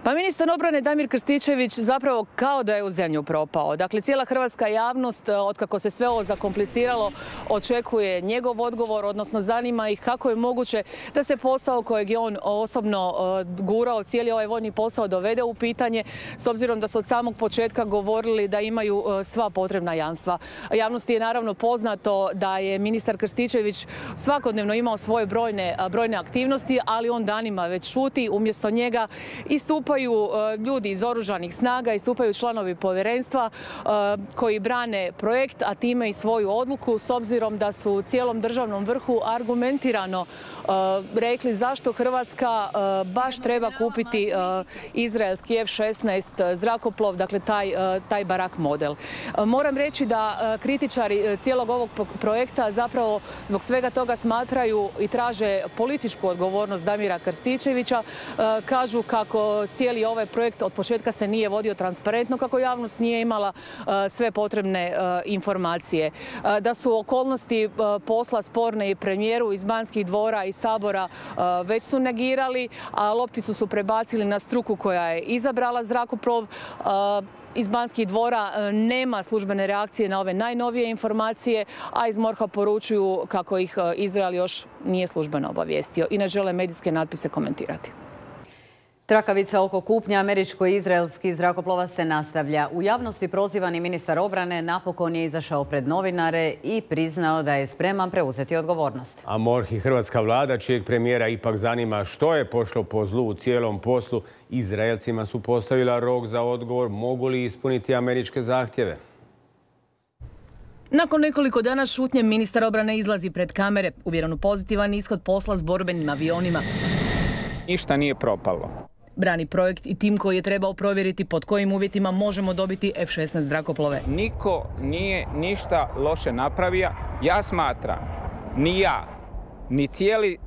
Pa ministar obrane Damir Krstičević zapravo kao da je u zemlju propao. Dakle, cijela hrvatska javnost, otkako se sve ovo zakompliciralo, očekuje njegov odgovor, odnosno zanima ih kako je moguće da se posao kojeg je on osobno gurao, cijeli ovaj vojni posao, dovede u pitanje, s obzirom da su od samog početka govorili da imaju sva potrebna jamstva. Javnosti je naravno poznato da je ministar Krstičević svakodnevno imao svoje brojne aktivnosti, ali on danima već šuti. Umjesto njega istupa istupaju ljudi iz oružanih snaga, istupaju članovi povjerenstva koji brane projekt, a time i svoju odluku, s obzirom da su u cijelom državnom vrhu argumentirano rekli zašto Hrvatska baš treba kupiti izraelski F-16 zrakoplov, dakle taj Barak model. Moram reći da kritičari cijelog ovog projekta zapravo zbog svega toga smatraju i traže političku odgovornost Damira Krstičevića. Kažu kako cijeli ovaj projekt od početka se nije vodio transparentno, kako javnost nije imala sve potrebne informacije. Da su okolnosti posla sporne i premijeru iz Banskih dvora i Sabora već su negirali, a lopticu su prebacili na struku koja je izabrala zrakoplov. Iz Banskih dvora nema službene reakcije na ove najnovije informacije, a iz MORH-a poručuju kako ih Izrael još nije službeno obavijestio i ne žele medijske natpise komentirati. Trakavica oko kupnje američko-izraelskih zrakoplova se nastavlja. U javnosti prozivani ministar obrane napokon je izašao pred novinare i priznao da je spreman preuzeti odgovornost. A MORH i hrvatska vlada, čijeg premijera ipak zanima što je pošlo po zlu u cijelom poslu, Izraelcima su postavila rok za odgovor mogu li ispuniti američke zahtjeve. Nakon nekoliko dana šutnje ministar obrane izlazi pred kamere, uvjeren u pozitivan ishod posla s borbenim avionima. Ništa nije propalo. Brani projekt i tim koji je trebao provjeriti pod kojim uvjetima možemo dobiti F-16 zrakoplove. Niko nije ništa loše napravio. Ja smatram, ni ja, ni cijeli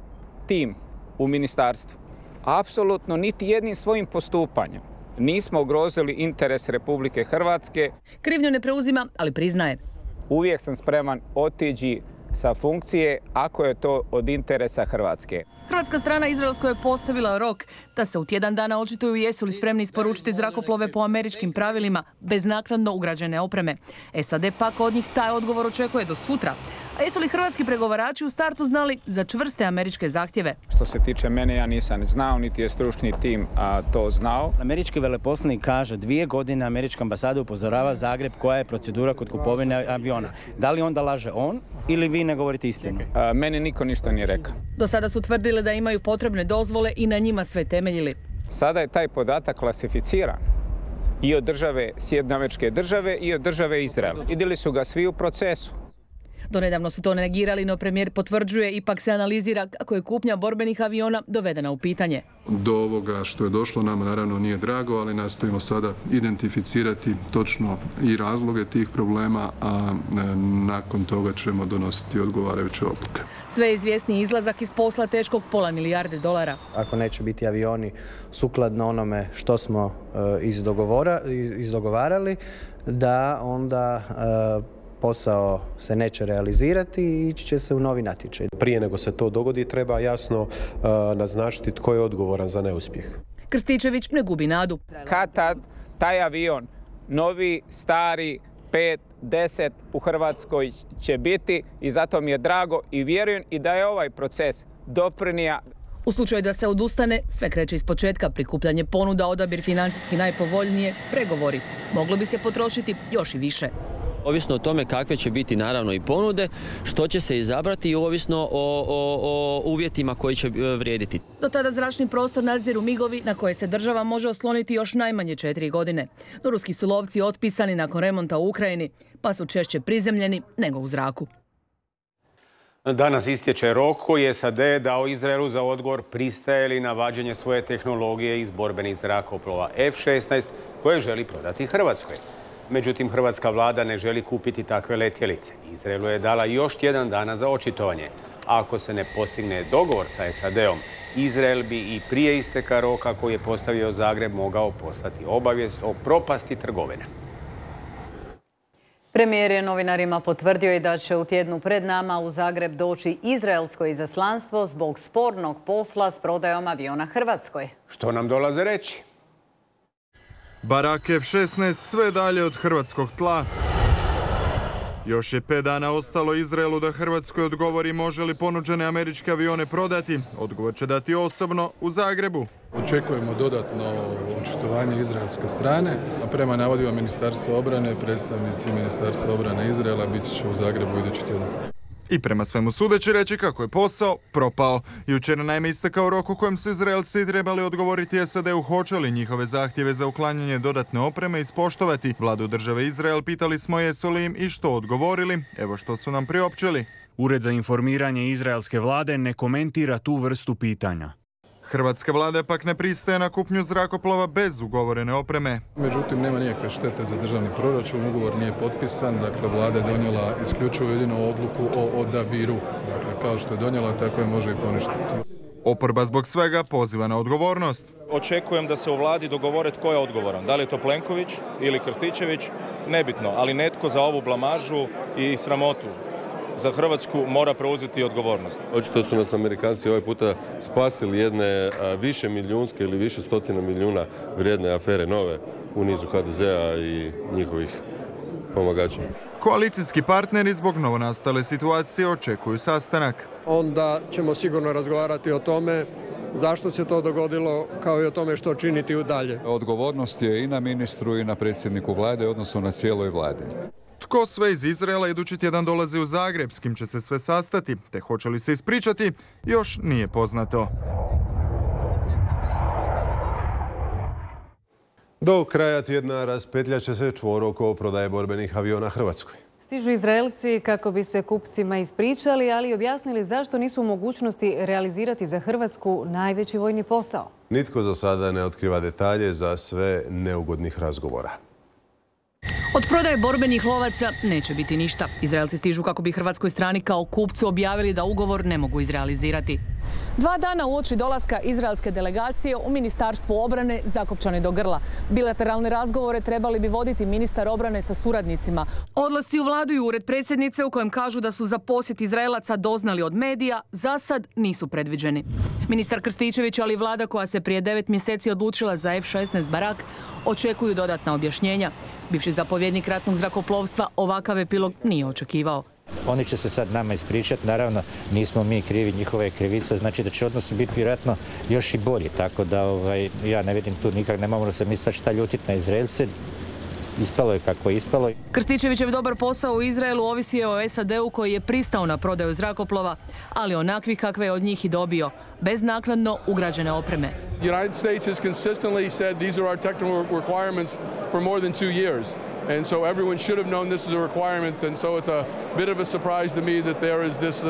tim u ministarstvu, apsolutno niti jednim svojim postupanjem nismo ugrozili interes Republike Hrvatske. Krivnju ne preuzima, ali priznaje. Uvijek sam spreman otići sa funkcije ako je to od interesa Hrvatske. Hrvatska strana Izraelskoj je postavila rok da se u tjedan dana očituju jesu li spremni isporučiti zrakoplove po američkim pravilima bez naknadno ugrađene opreme. SAD pak od njih taj odgovor očekuje do sutra. A jesu li hrvatski pregovarači u startu znali za čvrste američke zahtjeve? Što se tiče mene, ja nisam znao, niti je stručni tim to znao. Američki veleposlanik kaže 2 godine američka ambasada upozorava Zagreb koja je procedura kod kupovine aviona. Da li onda laže on ili vi ne govorite istinu? Meni niko ništa nije rekao. Do sada su tvrdili da imaju potrebne dozvole i na njima sve temeljili. Sada je taj podatak klasificiran i od države Sjedinjene Američke Države i od države Izrael. Vidjeli su ga svi u procesu. Donedavno su to negirali, no premijer potvrđuje, ipak se analizira kako je kupnja borbenih aviona dovedena u pitanje. Do ovoga što je došlo nama naravno nije drago, ali nastojimo sada identificirati točno i razloge tih problema, a nakon toga ćemo donositi odgovarajuće odluke. Sve je izvjesniji izlazak iz posla teškog $500 milijarde. Ako neće biti avioni sukladno onome što smo izdogovarali, da onda posao se neće realizirati i ići će se u novi natječaj. Prije nego se to dogodi treba jasno naznačiti tko je odgovoran za neuspjeh. Krstičević ne gubi nadu. Kad tad taj avion, novi, stari, 5, 10 u Hrvatskoj će biti i zato mi je drago i vjerujem i da je ovaj proces doprinio. U slučaju da se odustane, sve kreće iz početka, prikupljanje ponuda, odabir financijski najpovoljnije, pregovori. Moglo bi se potrošiti još i više. Ovisno o tome kakve će biti naravno i ponude, što će se izabrati i ovisno o uvjetima koji će vrijediti. Do tada zračni prostor nadziru migovi na koje se država može osloniti još najmanje 4 godine. No ruski su lovci otpisani nakon remonta u Ukrajini, pa su češće prizemljeni nego u zraku. Danas istječe rok koji je SAD dao Izraelu za odgovor pristaje li na vađenje svoje tehnologije iz borbenih zrakoplova F-16 koje želi prodati Hrvatskoj. Međutim, hrvatska vlada ne želi kupiti takve letjelice. Izraelu je dala još tjedan dana za očitovanje. Ako se ne postigne dogovor sa SAD-om, Izrael bi i prije isteka roka koji je postavio Zagreb mogao poslati obavijest o propasti trgovine. Premijer je novinarima potvrdio i da će u tjednu pred nama u Zagreb doći izraelsko izaslanstvo zbog spornog posla s prodajom aviona Hrvatskoj. Što nam dolaze reći? Barak F-16 sve dalje od hrvatskog tla. Još je 5 dana ostalo Izraelu da Hrvatskoj odgovori može li ponuđene američke avione prodati. Odgovor će dati osobno u Zagrebu. Očekujemo dodatno očitovanje izraelske strane, a prema navodima Ministarstva obrane, predstavnici Ministarstva obrane Izraela biti će u Zagrebu idući tjedan. I prema svemu sudeći reći kako je posao propao. Jučer naime istekao rok u kojem su Izraelci trebali odgovoriti SAD-u hoće li njihove zahtjeve za uklanjanje dodatne opreme ispoštovati. Vladu države Izrael pitali smo jesu li im i što odgovorili. Evo što su nam priopćili. Ured za informiranje izraelske vlade ne komentira tu vrstu pitanja. Hrvatska vlada pak ne pristaje na kupnju zrakoplova bez ugovorene opreme. Međutim, nema nikakve štete za državni proračun, ugovor nije potpisan, dakle vlada je donijela isključivo jedinu odluku o odabiru. Dakle, kao što je donijela, tako je može i poništiti. Oporba zbog svega poziva na odgovornost. Očekujem da se u vladi dogovore tko je odgovoran. Da li je to Plenković ili Krstičević, nebitno, ali netko za ovu blamažu i sramotu za Hrvatsku mora preuzeti odgovornost. Očito su nas Amerikanci ovaj puta spasili jedne više milijunske ili više stotina milijuna vrijedne afere nove u nizu HDZ-a i njihovih pomagača. Koalicijski partneri zbog novonastale situacije očekuju sastanak. Onda ćemo sigurno razgovarati o tome zašto se to dogodilo, kao i o tome što činiti u dalje. Odgovornost je i na ministru i na predsjedniku vlade, odnosno na cijeloj vladi. Tko sve iz Izraela idući tjedan dolazi u Zagreb, s kim će se sve sastati, te hoće li se ispričati, još nije poznato. Do kraja tjedna raspetljat će se čvor oko prodaje borbenih aviona Hrvatskoj. Stižu Izraelci kako bi se kupcima ispričali, ali i objasnili zašto nisu u mogućnosti realizirati za Hrvatsku najveći vojni posao. Nitko za sada ne otkriva detalje za sve neugodnih razgovora. Od prodaje borbenih lovaca neće biti ništa. Izraelci stižu kako bi hrvatskoj strani kao kupcu objavili da ugovor ne mogu izrealizirati. 2 dana uoči dolaska izraelske delegacije u Ministarstvu obrane zakopčane do grla. Bilateralne razgovore trebali bi voditi ministar obrane sa suradnicima. Odlasci u vladu i ured predsjednice u kojem kažu da su za posjet Izraelaca doznali od medija, za sad nisu predviđeni. Ministar Krstičević, ali i vlada koja se prije 9 mjeseci odlučila za F-16 Barak, očekuju dodatna objašnjenja. Bivši zapovjednik ratnog zrakoplovstva ovakav epilog nije očekivao. Oni će se sad nama ispričati, naravno nismo mi krivi, njihove krivice, znači da će odnos biti vjerojatno još i bolji, tako da ja ne vidim tu nikak, ne moramo se misliti šta ljutiti na Izraelce, ispalo je kako je ispalo. Krstičevićev dobar posao u Izraelu ovisi je o SAD-u koji je pristao na prodaju zrakoplova, ali onakvih kakve je od njih i dobio, bez naknadno ugrađene opreme. The United States has consistently said these are our technical requirements for more than 2 years. And so everyone should have known this is a requirement, and so it's a bit of a surprise to me that there is this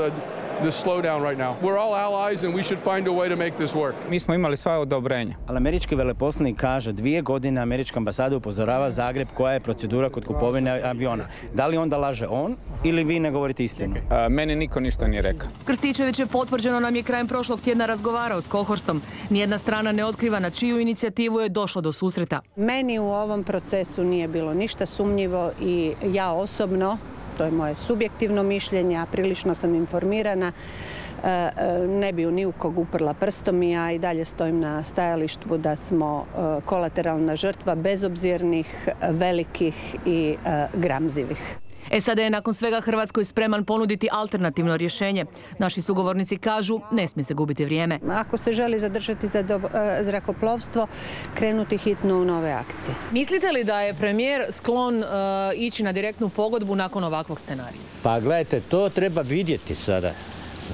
slowdown right now. We're all allies and we should find a way to make this work. Mi smo imali sva odobrenja. Ali američki veleposlanik kaže 2 godine američka ambasada upozorava Zagreb koja je procedura kod kupovine aviona. Da li onda laže on ili vi ne govorite istinu? Meni niko ništa nije rekao. Krstičević je potvrđeno nam je krajem prošlog tjedna razgovarao s Kohorstom. Nijedna strana ne otkriva na čiju inicijativu je došlo do susreta. Meni u ovom procesu nije bilo ništa sumnjivo i ja osobno, to je moje subjektivno mišljenje, a prilično sam informirana, ne bi ni u kog uprla prstom i ja i dalje stojim na stajalištu da smo kolateralna žrtva bezobzirnih, velikih i gramzivih. SAD je nakon svega Hrvatskoj spreman ponuditi alternativno rješenje. Naši sugovornici kažu ne smije se gubiti vrijeme. Ako se želi zadržati zrakoplovstvo, krenuti hitno u nove akcije. Mislite li da je premijer sklon ići na direktnu pogodbu nakon ovakvog scenarija? Pa gledajte, to treba vidjeti sada.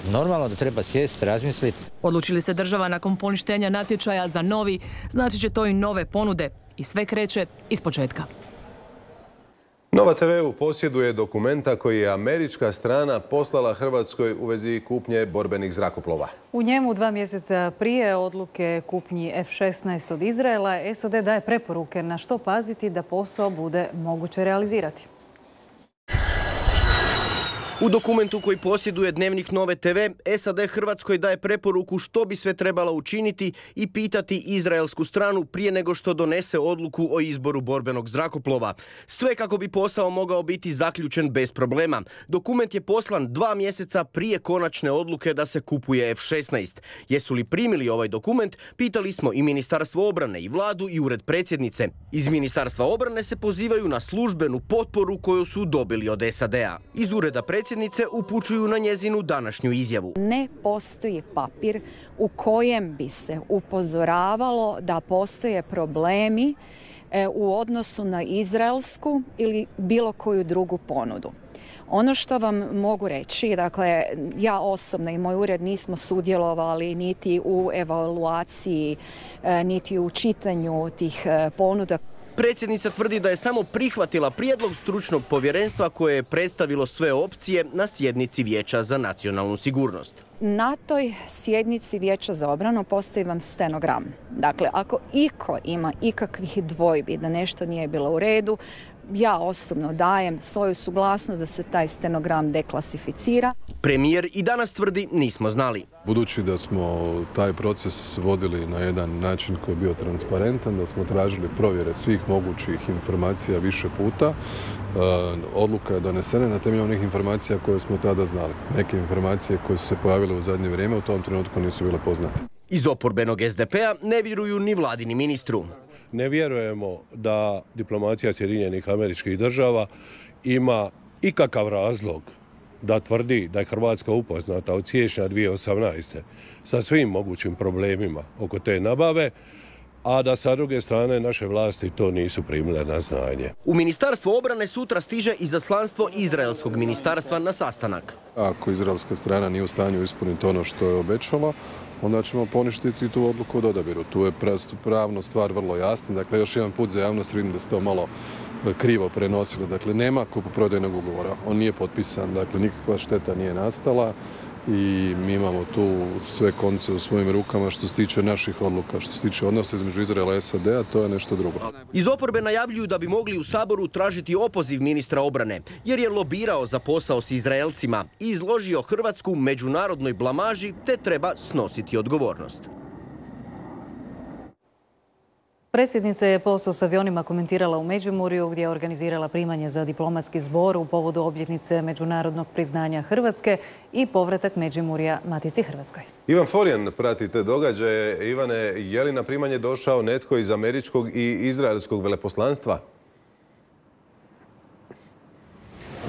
Normalno da treba sjesti, razmisliti. Odlučili se država nakon poništenja natječaja za novi, znači će to i nove ponude. I sve kreće ispočetka. Nova TV posjeduje dokumenta koji je američka strana poslala Hrvatskoj u vezi kupnje borbenih zrakoplova. U njemu 2 mjeseca prije odluke kupnji F-16 od Izraela, SAD daje preporuke na što paziti da posao bude moguće realizirati. U dokumentu koji posjeduje Dnevnik Nove TV, SAD Hrvatskoj daje preporuku što bi sve trebala učiniti i pitati izraelsku stranu prije nego što donese odluku o izboru borbenog zrakoplova. Sve kako bi posao mogao biti zaključen bez problema. Dokument je poslan 2 mjeseca prije konačne odluke da se kupuje F-16. Jesu li primili ovaj dokument, pitali smo i Ministarstvo obrane i vladu i ured predsjednice. Iz Ministarstva obrane se pozivaju na službenu potporu koju su dobili od SAD-a. Iz ureda predsjednice upućuju na njezinu današnju izjavu. Ne postoji papir u kojem bi se upozoravalo da postoje problemi u odnosu na izraelsku ili bilo koju drugu ponudu. Ono što vam mogu reći, dakle, ja osobno i moj ured nismo sudjelovali niti u evaluaciji, niti u čitanju tih ponuda. Predsjednica tvrdi da je samo prihvatila prijedlog stručnog povjerenstva koje je predstavilo sve opcije na sjednici Vijeća za nacionalnu sigurnost. Na toj sjednici Vijeća za obranu postoji vam stenogram. Dakle, ako iko ima ikakvih dvojbi da nešto nije bilo u redu, ja osobno dajem svoju suglasnost da se taj stenogram deklasificira. Premijer i danas tvrdi nismo znali. Budući da smo taj proces vodili na jedan način koji je bio transparentan, da smo tražili provjere svih mogućih informacija više puta, odluka je donesena na temelju onih informacija koje smo tada znali. Neke informacije koje su se pojavile u zadnje vrijeme u tom trenutku nisu bile poznate. Iz oporbenog SDP-a ne vjeruju ni vladini ministru. Ne vjerujemo da diplomacija Sjedinjenih Američkih Država ima ikakav razlog da tvrdi da je Hrvatska upoznata od siječnja 2018. sa svim mogućim problemima oko te nabave, a da sa druge strane naše vlasti to nisu primile na znanje. U Ministarstvo obrane sutra stiže izaslanstvo Izraelskog ministarstva na sastanak. Ako izraelska strana nije u stanju ispuniti ono što je obećala, onda ćemo poništiti tu odluku od odabiru. Tu je pravno stvar vrlo jasna. Dakle, još jedan put za javnost, vidim da se to malo krivo prenosilo. Dakle, nema kupoprodajnog ugovora. On nije potpisan, dakle, nikakva šteta nije nastala i mi imamo tu sve konce u svojim rukama što se tiče naših odluka. Što se tiče odnosa između Izraela i SAD-a, to je nešto drugo. Iz oporbe najavljuju da bi mogli u Saboru tražiti opoziv ministra obrane, jer je lobirao za posao s Izraelcima i izložio Hrvatsku međunarodnoj blamaži, te treba snositi odgovornost. Predsjednica je posao s avionima komentirala u Međimurju, gdje je organizirala primanje za diplomatski zbor u povodu obljetnice međunarodnog priznanja Hrvatske i povratak Međimurja Matici Hrvatskoj. Ivan Forjan prati te događaje. Ivane, je li na primanje došao netko iz američkog i izraelskog veleposlanstva?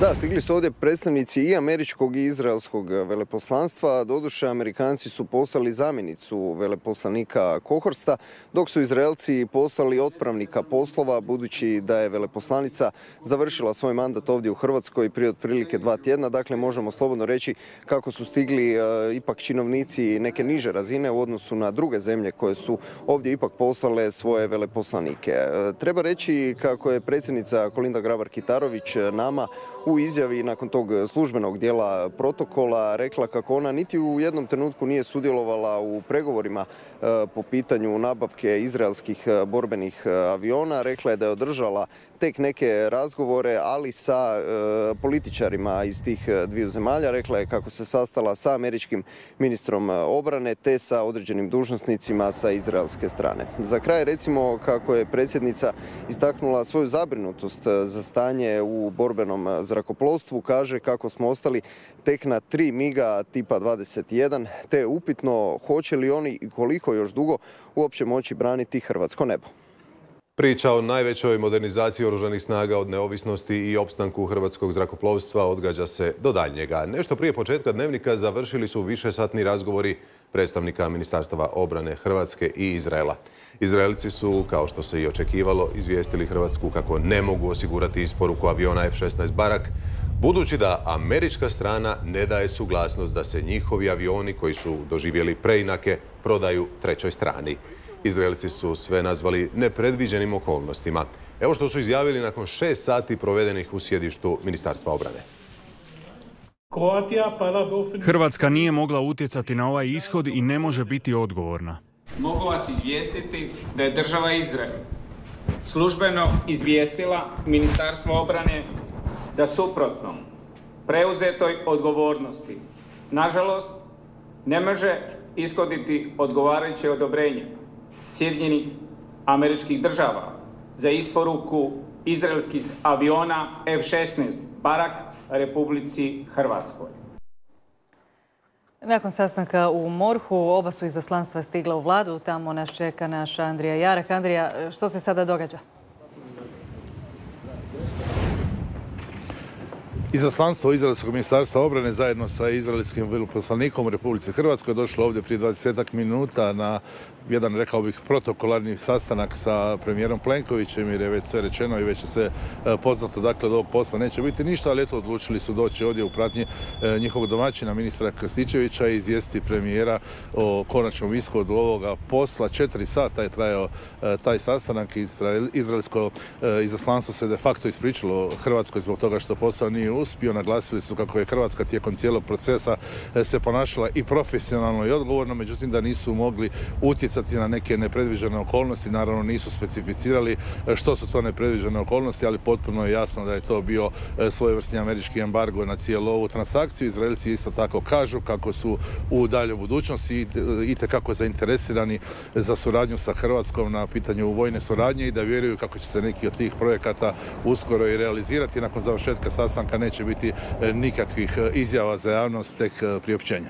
Da, stigli su ovdje predstavnici i američkog i izraelskog veleposlanstva. Doduše, Amerikanci su poslali zamjenicu veleposlanika Kohorsta, dok su Izraelci poslali otpravnika poslova, budući da je veleposlanica završila svoj mandat ovdje u Hrvatskoj prije otprilike 2 tjedna. Dakle, možemo slobodno reći kako su stigli ipak činovnici neke niže razine u odnosu na druge zemlje koje su ovdje ipak poslale svoje veleposlanike. Treba reći kako je predsjednica Kolinda Grabar-Kitarović nama u izjavi nakon tog službenog dijela protokola rekla kako ona niti u jednom trenutku nije sudjelovala u pregovorima po pitanju nabavke izraelskih borbenih aviona. Rekla je da je održala tek neke razgovore, ali sa političarima iz tih dviju zemalja. Rekla je kako se sastala sa američkim ministrom obrane te sa određenim dužnosnicima sa izraelske strane. Za kraj recimo kako je predsjednica istaknula svoju zabrinutost za stanje u borbenom zrakoplovstvu. Kaže kako smo ostali tek na 3 MiG-a tipa 21, te upitno hoće li oni i koliko još dugo uopće moći braniti hrvatsko nebo. Priča o najvećoj modernizaciji oružanih snaga od neovisnosti i opstanku hrvatskog zrakoplovstva odgađa se do daljnjega. Nešto prije početka dnevnika završili su višesatni razgovori predstavnika Ministarstava obrane Hrvatske i Izraela. Izraelci su, kao što se i očekivalo, izvijestili Hrvatsku kako ne mogu osigurati isporuku aviona F-16 Barak, budući da američka strana ne daje suglasnost da se njihovi avioni koji su doživjeli preinake prodaju trećoj strani. Izraelci su sve nazvali nepredviđenim okolnostima. Evo što su izjavili nakon 6 sati provedenih u sjedištu Ministarstva obrane. Hrvatska nije mogla utjecati na ovaj ishod i ne može biti odgovorna. Mogu vas izvijestiti da je država Izrael službeno izvijestila Ministarstvo obrane da suprotno preuzetoj odgovornosti, nažalost, ne može ishoditi odgovarajuće odobrenje Sjedinjenih Američkih Država za isporuku izraelskih aviona F-16 Barak Republici Hrvatskoj. Nakon sastanka u MORH-u oba su izaslanstva stigla u vladu. Tamo nas čeka naš Andrija Jarak. Andrija, što se sada događa? Izaslanstvo Izraelskog ministarstva obrane zajedno sa izraelskim veleposlanikom u Republici Hrvatskoj došlo ovdje prije 20 minuta na jedan, rekao bih, protokolarni sastanak sa premijerom Plenkovićem, jer je već sve rečeno i već je sve poznato, dakle, od ovog posla neće biti ništa, ali eto, odlučili su doći ovdje u pratnji njihovog domaćina, ministra Krstičevića, i izvijestiti premijera o konačnom ishodu ovoga posla. 4 sata je trajao taj sastanak. Izraelsko izaslanstvo se de facto ispričalo Hrvatskoj zbog toga što posao nije uspio. Naglasili su kako je Hrvatska tijekom cijelog procesa se ponašala i profesionalno i odgovorno, međutim da nisu mogli utjecati na neke nepredviđene okolnosti. Naravno nisu specificirali što su to nepredviđene okolnosti, ali potpuno je jasno da je to bio svojevrsni američki embargo na cijelu ovu transakciju. Izraelci isto tako kažu kako su u daljoj budućnosti itekako zainteresirani za suradnju sa Hrvatskom na pitanju vojne suradnje i da vjeruju kako će se neki od tih projekata uskoro i realizirati. Nakon završetka sastanka neće biti nikakvih izjava za javnost, tek priopćenja.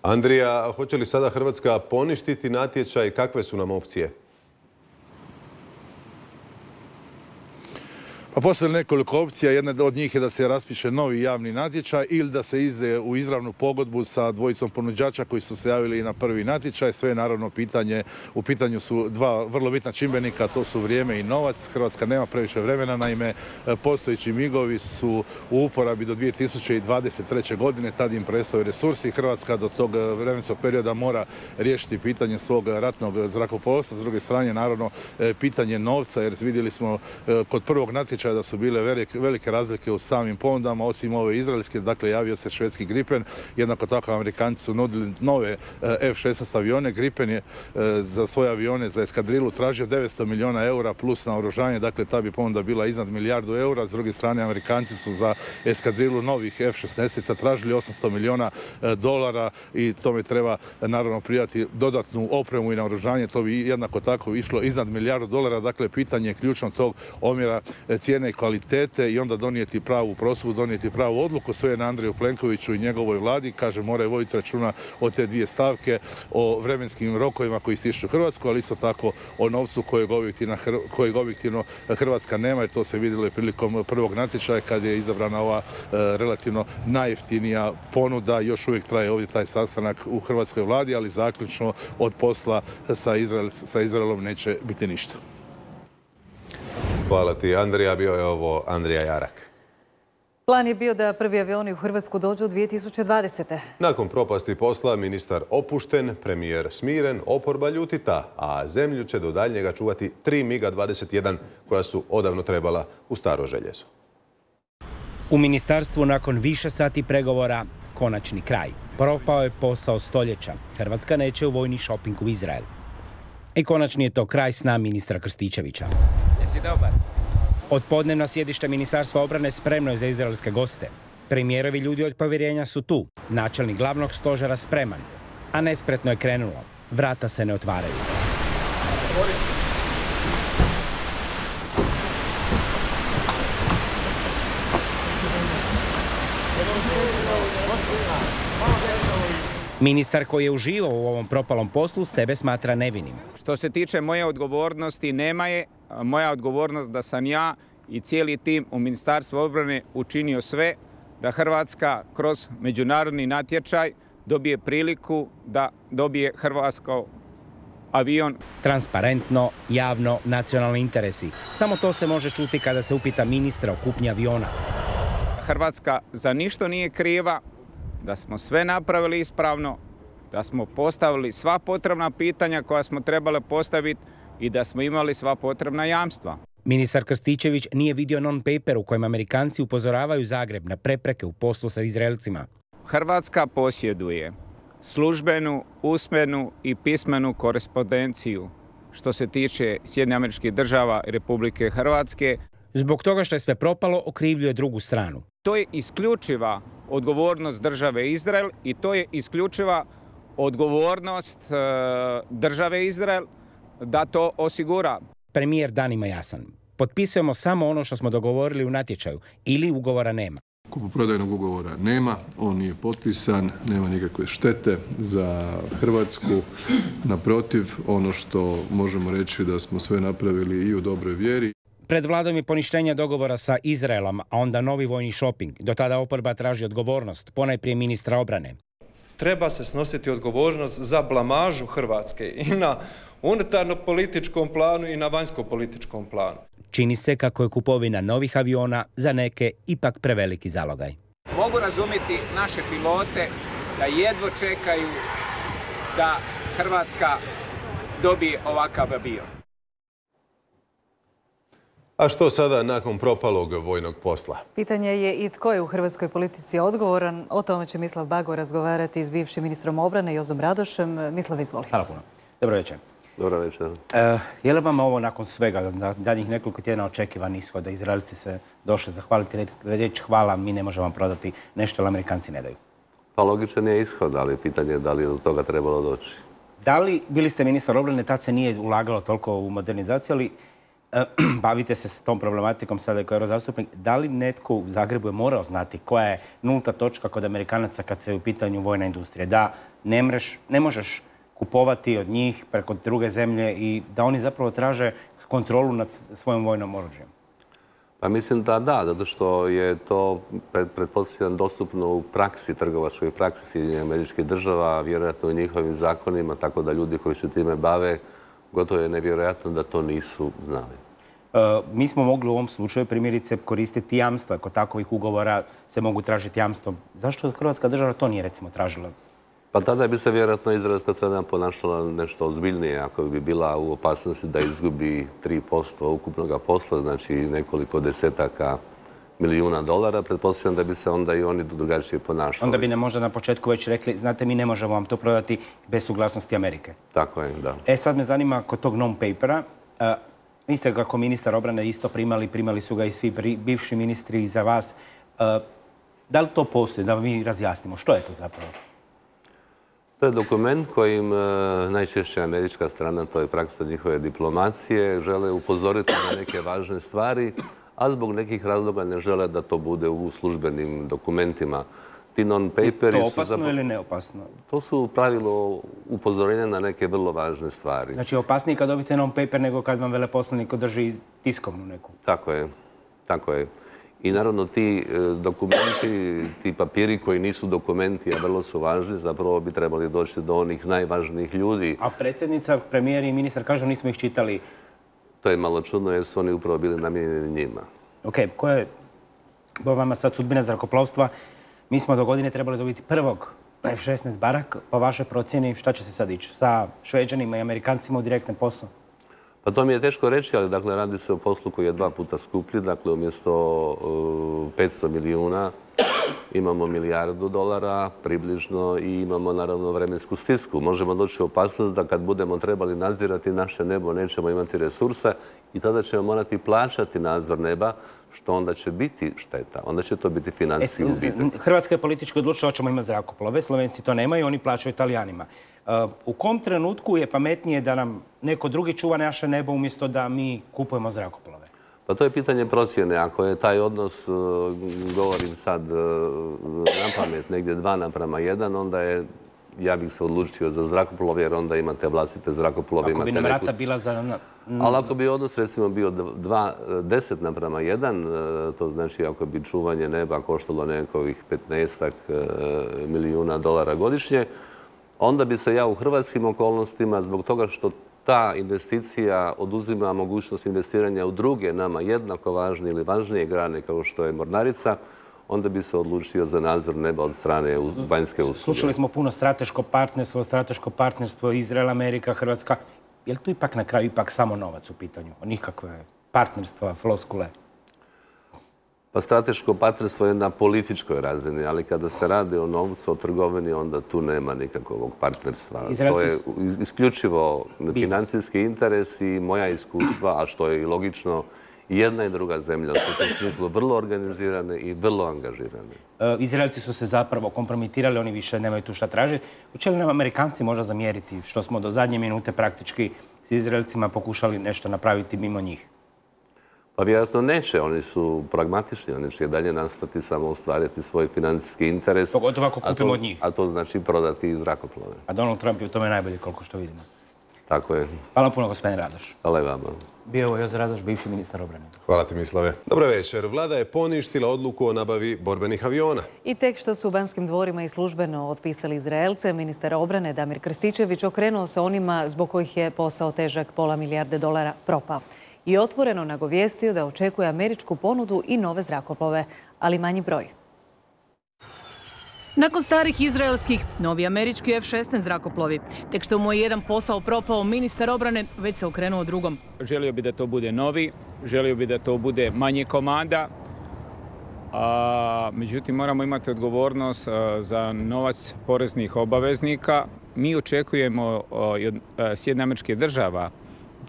Andrija, hoće li sada Hrvatska poništiti natječaj? Kakve su nam opcije? Pa postoje nekoliko opcija. Jedna od njih je da se raspiše novi javni natječaj ili da se izde u izravnu pogodbu sa dvojicom ponuđača koji su se javili i na prvi natječaj. Sve je naravno u pitanju su dva vrlo bitna čimbenika, to su vrijeme i novac. Hrvatska nema previše vremena, naime postojeći migovi su u uporabi do 2023. godine, tad im prestaju resursi. Hrvatska do tog vremenskog perioda mora riješiti pitanje svog ratnog zrakoplovstva. S druge strane, naravno, pitanje novca, jer vidjeli smo kod prvog natječaja da su bile velike razlike u samim ponudama, osim ove izraelske, dakle javio se švedski Gripen, jednako tako Amerikanci su nudili nove F-16 avione. Gripen je za svoje avione, za eskadrilu tražio 900 milijuna eura plus naoružanje, dakle ta bi ponuda bila iznad milijardu eura. S druge strane, Amerikanci su za eskadrilu novih F-16 tražili 800 milijuna dolara i tome treba naravno prijati dodatnu opremu i naoružanje, to bi jednako tako išlo iznad milijardu dolara, dakle pitanje je ključno tog omjera cijene i kvalitete i onda donijeti pravu prosudbu, donijeti pravu odluku. Sve je na Andreju Plenkoviću i njegovoj vladi. Kaže, moraju voditi računa o te dvije stavke, o vremenskim rokovima koji stišću Hrvatsku, ali isto tako o novcu kojeg objektivno Hrvatska nema, jer to se vidjelo i prilikom prvog natječaja kad je izabrana ova relativno najjeftinija ponuda. Još uvijek traje ovdje taj sastanak u hrvatskoj vladi, ali zaključno od posla sa Izraelom neće biti ništa. Hvala ti, Andrija. Bio je ovo Andrija Jarak. Plan je bio da prvi avioni u Hrvatsku dođu 2020. Nakon propasti posla, ministar opušten, premijer smiren, oporba ljutita, a zemlju će do daljnjega čuvati 3 MiG-21 koja su odavno trebala u staro željezo. U ministarstvu nakon više sati pregovora konačni kraj. Propao je posao stoljeća. Hrvatska neće u vojni šoping u Izrael. I konačni je to kraj sna ministra Krstičevića. Jesi dobar? Odpodnevna sjedište Ministarstva obrane spremno je za izraelske goste. Premijerovi ljudi od povjerenja su tu. Načelnik glavnog stožera spreman. A nespretno je krenulo. Vrata se ne otvaraju. Ministar koji je uživao u ovom propalom poslu sebe smatra nevinim. Što se tiče moje odgovornosti, nema je. Moja odgovornost da sam ja i cijeli tim u Ministarstvu obrane učinio sve da Hrvatska kroz međunarodni natječaj dobije priliku da dobije hrvatsko avion. Transparentno, javno, nacionalni interesi. Samo to se može čuti kada se upita ministra o kupnji aviona. Hrvatska za ništa nije kriva, da smo sve napravili ispravno, da smo postavili sva potrebna pitanja koja smo trebali postaviti i da smo imali sva potrebna jamstva. Ministar Krstičević nije vidio non-paper u kojem Amerikanci upozoravaju Zagreb na prepreke u poslu sa Izraelcima. Hrvatska posjeduje službenu, usmenu i pismenu korespondenciju što se tiče Sjedinjenih Američkih Država i Republike Hrvatske. Zbog toga što je sve propalo, okrivljuje drugu stranu. To je isključiva odgovornost države Izrael i to je isključiva odgovornost države Izrael da to osigura. Premijer danima jasan. Potpisujemo samo ono što smo dogovorili u natječaju ili ugovora nema. Kupoprodajnog ugovora nema, on nije potpisan, nema nikakve štete za Hrvatsku. Naprotiv, ono što možemo reći da smo sve napravili i u dobroj vjeri. Pred vladom je poništenje dogovora sa Izraelom, a onda novi vojni šoping. Do tada oporba traži odgovornost, ponajprije ministra obrane. Treba se snositi odgovornost za blamažu Hrvatske i na unutarno-političkom planu i na vanjsko-političkom planu. Čini se kako je kupovina novih aviona za neke ipak preveliki zalogaj. Mogu razumjeti naše pilote da jedva čekaju da Hrvatska dobije ovakav avion. A što sada nakon propalog vojnog posla? Pitanje je i tko je u hrvatskoj politici odgovoran. O tome će Mislav Bago razgovarati s bivšim ministrom obrane Jozom Radošem. Mislav, izvoli. Hvala puno. Dobro večer. Dobro večer. Je li vam ovo nakon svega, zadnjih nekoliko tjedana očekivan ishod, da Izraelci se došli zahvaliti, reći hvala, mi ne možemo vam prodati nešto, ali Amerikanci ne daju? Pa logičan je ishod, ali pitanje je da li je do toga trebalo doći. Da li, bili ste ministar obrane, tad se nije ulagalo toliko u modernizaciju, ali bavite se s tom problematikom sada kao eurozastupnik. Da li netko u Zagrebu je morao znati koja je nulta točka kod Amerikanaca kad se je u pitanju vojna industrija? Da ne možeš kupovati od njih preko druge zemlje i da oni zapravo traže kontrolu nad svojom vojnom oružjem? Pa mislim da da, zato što je to pretpostavljam dostupno u praksi, trgovačkoj praksi Sjedinjenih Američkih Država, vjerojatno u njihovim zakonima, tako da ljudi koji se time bave, gotovo je nevjerojatno da to nisu znali. Mi smo mogli u ovom slučaju primjerice koristiti jamstva. Kod takovih ugovora se mogu tražiti jamstvo. Zašto Hrvatska država to nije recimo tražila? Pa tada bi se vjerojatno izraelska strana ponašala nešto ozbiljnije ako bi bila u opasnosti da izgubi 3% ukupnog posla, znači nekoliko desetaka milijuna dolara. Pretpostavljam da bi se onda i oni drugačije ponašali. Onda bi nam možda na početku već rekli, znate, mi ne možemo vam to prodati bez suglasnosti Amerike. Tako je, da. Sad me zanima kod tog non-papera. Vi ste kako ministar obrane isto primali su ga i svi bivši ministri iza vas. Da li to postoji, da mi razjasnimo? Što je to zapravo? To je dokument kojim najčešće američka strana, to je praksa njihove diplomacije, žele upozoriti na neke važne stvari, a zbog nekih razloga ne žele da to bude u službenim dokumentima. Ti non-paperi su... To opasno ili neopasno? To su u pravilu upozorenja na neke vrlo važne stvari. Znači opasnije kad dobite non-paper nego kad vam veleposlanik održi tiskovnu neku? Tako je, tako je. I naravno ti dokumenti, ti papiri koji nisu dokumenti, a vrlo su važni, zapravo bi trebali doći do onih najvažnijih ljudi. A predsjednica, premijer i ministar kažu nismo ih čitali. To je malo čudno jer su oni upravo bili namijenjeni njima. Ok, koja je vama sad sudbina zrakoplovstva? Mi smo do godine trebali dobiti prvog F-16 Barak. Po vašoj procjeni šta će se sad ići? Sa Šveđanima i Amerikancima u direktan posao? Pa to mi je teško reći, ali dakle radi se o poslu koji je 2 puta skuplji. Dakle, umjesto 500 milijuna imamo $1 milijardu približno i imamo naravno vremensku stisku. Možemo doći u opasnost da kad budemo trebali nadzirati naše nebo nećemo imati resursa i tada ćemo morati plaćati nadzor neba, što onda će biti šteta. Onda će to biti financijski gubitak. Hrvatska je politički odlučila da ćemo imati zrakoplove. Slovenci to nemaju, oni plaćaju Italijanima. U kom trenutku je pametnije da nam neko drugi čuva naše nebo umjesto da mi kupujemo zrakoplove? Pa to je pitanje procjene. Ako je taj odnos, govorim sad na pamet, negdje 2:1, onda je, ja bih se odlučio za zrakoplov, jer onda imate vlastite zrakoplove. Ako bi nam rata bila za... Ali ako bi odnos recimo bio 10:1, to znači ako bi čuvanje neba koštalo nekovih 15 milijuna dolara godišnje, onda bi se ja u hrvatskim okolnostima, zbog toga što ta investicija oduzima mogućnost investiranja u druge nama jednako važne ili važnije grane kao što je mornarica, onda bi se odlučio za nadzor neba od strane vanjske usluge. Slušali smo puno strateško partnerstvo Izrael, Amerika, Hrvatska. Je li tu ipak na kraju samo novac u pitanju? Nikakve partnerstva, floskule? Pa strateško partnerstvo je na političkoj razini, ali kada se radi o novcu, o trgovini, onda tu nema nikakvog partnerstva. To je isključivo financijski interes i moja iskustva, a što je i logično, jedna i druga zemlja su u tom smislu vrlo organizirane i vrlo angažirane. Izraelci su se zapravo kompromitirali, oni više nemaju tu šta tražiti. Hoće li nam Amerikanci možda zamjeriti što smo do zadnje minute praktički s Izraelcima pokušali nešto napraviti mimo njih? Pa vjerojatno neće, oni su pragmatični, oni će dalje nastaviti samo ostvariti svoj financijski interes. Pogotovo ako kupimo od njih. A to znači prodati zrakoplove. A Donald Trump je u tome najbolji, koliko što vidimo. Tako je. Hvala puno, gospodin Radoš. Hvala i vama. Bio je ovo Jozo Radoš, bivši ministar obrane. Hvala ti, Mislave. Dobro večer. Vlada je poništila odluku o nabavi borbenih aviona. I tek što su u Banskim dvorima i službeno otpisali Izraelce, ministar obrane Damir Krstičević okrenuo se onima zbog kojih je posao težak $500 milijarde propao. I otvoreno nagovijestio da očekuje američku ponudu i nove zrakoplove, ali manji broj. Nakon starih izraelskih, novi američki F-16 zrakoplovi. Tek što mu je jedan posao propao, ministar obrane već se okrenuo drugom. Želio bi da to bude novi, želio bi da to bude manje komada. Međutim, moramo imati odgovornost za novac poreznih obaveznika. Mi očekujemo od Sjedinjenih Američkih Država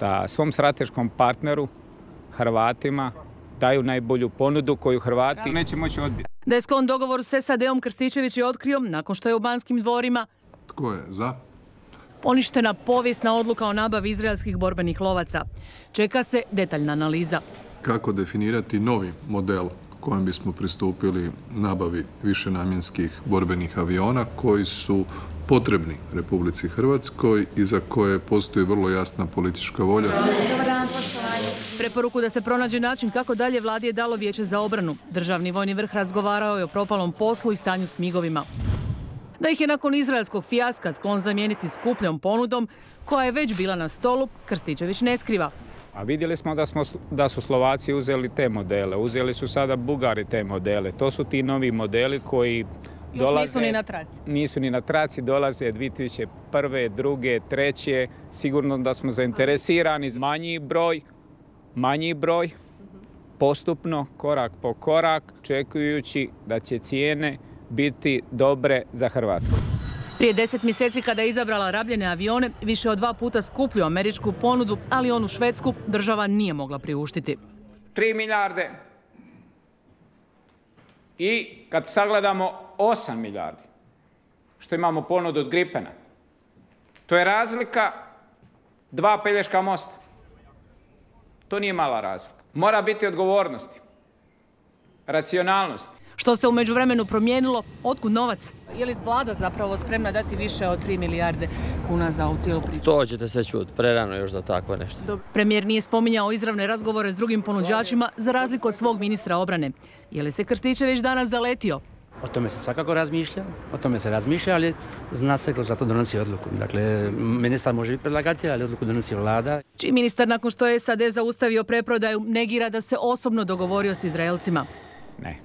da svom strateškom partneru, Hrvatima, daju najbolju ponudu koju Hrvati neće moći odbiti. Da je sklon dogovoru s SAD-om, Krstičević je otkrio, nakon što je u Banskim dvorima Tko je za? poništena povijesna odluka o nabavi izraelskih borbenih lovaca. Čeka se detaljna analiza. Kako definirati novi model kojem bismo pristupili nabavi višenamjenskih borbenih aviona koji su potrebni Republici Hrvatskoj i za koje postoji vrlo jasna politička volja. Dobar dan, poštovanje. Preporuku da se pronađe način kako dalje vladi je dalo Vijeće za obranu. Državni vojni vrh razgovarao je o propalom poslu i stanju s migovima. Da ih je nakon izraelskog fijaska sklon zamijeniti skupljom ponudom, koja je već bila na stolu, Krstičević ne skriva. A vidjeli smo da su Slovaci uzeli te modele, uzeli su sada Bugari te modele. To su ti novi modeli koji još nisu ni na traci. Nisu ni na traci, dolaze 2001., 2., 3. Sigurno da smo zainteresirani za manji broj, postupno, korak po korak, očekujući da će cijene biti dobre za Hrvatsku. Prije 10 mjeseci kada je izabrala rabljene avione, više od 2 puta skuplju američku ponudu, ali onu švedsku država nije mogla priuštiti. 3 milijarde i kad sagledamo 8 milijardi, što imamo ponudu od Gripena, to je razlika 2 Pelješka mosta. To nije mala razlika. Mora biti odgovornosti, racionalnosti. Što se u međuvremenu promijenilo, otkud novac? Je li vlada zapravo spremna dati više od 3 milijarde kuna za ovu cijelu priču? To ćete se čuti, prerano još za takvo nešto. Premijer nije spominjao izravne razgovore s drugim ponuđačima za razliku od svog ministra obrane. Je li se Krstičević danas zaletio? O tome se svakako razmišlja, ali zna se ko za to donosi odluku. Dakle, ministar može biti predlagatelj, ali odluku donosi vlada. Čiji ministar nakon što je SAD zaustavio preprodaju negira da se osobno dogovorio s Izraelcima? Ne.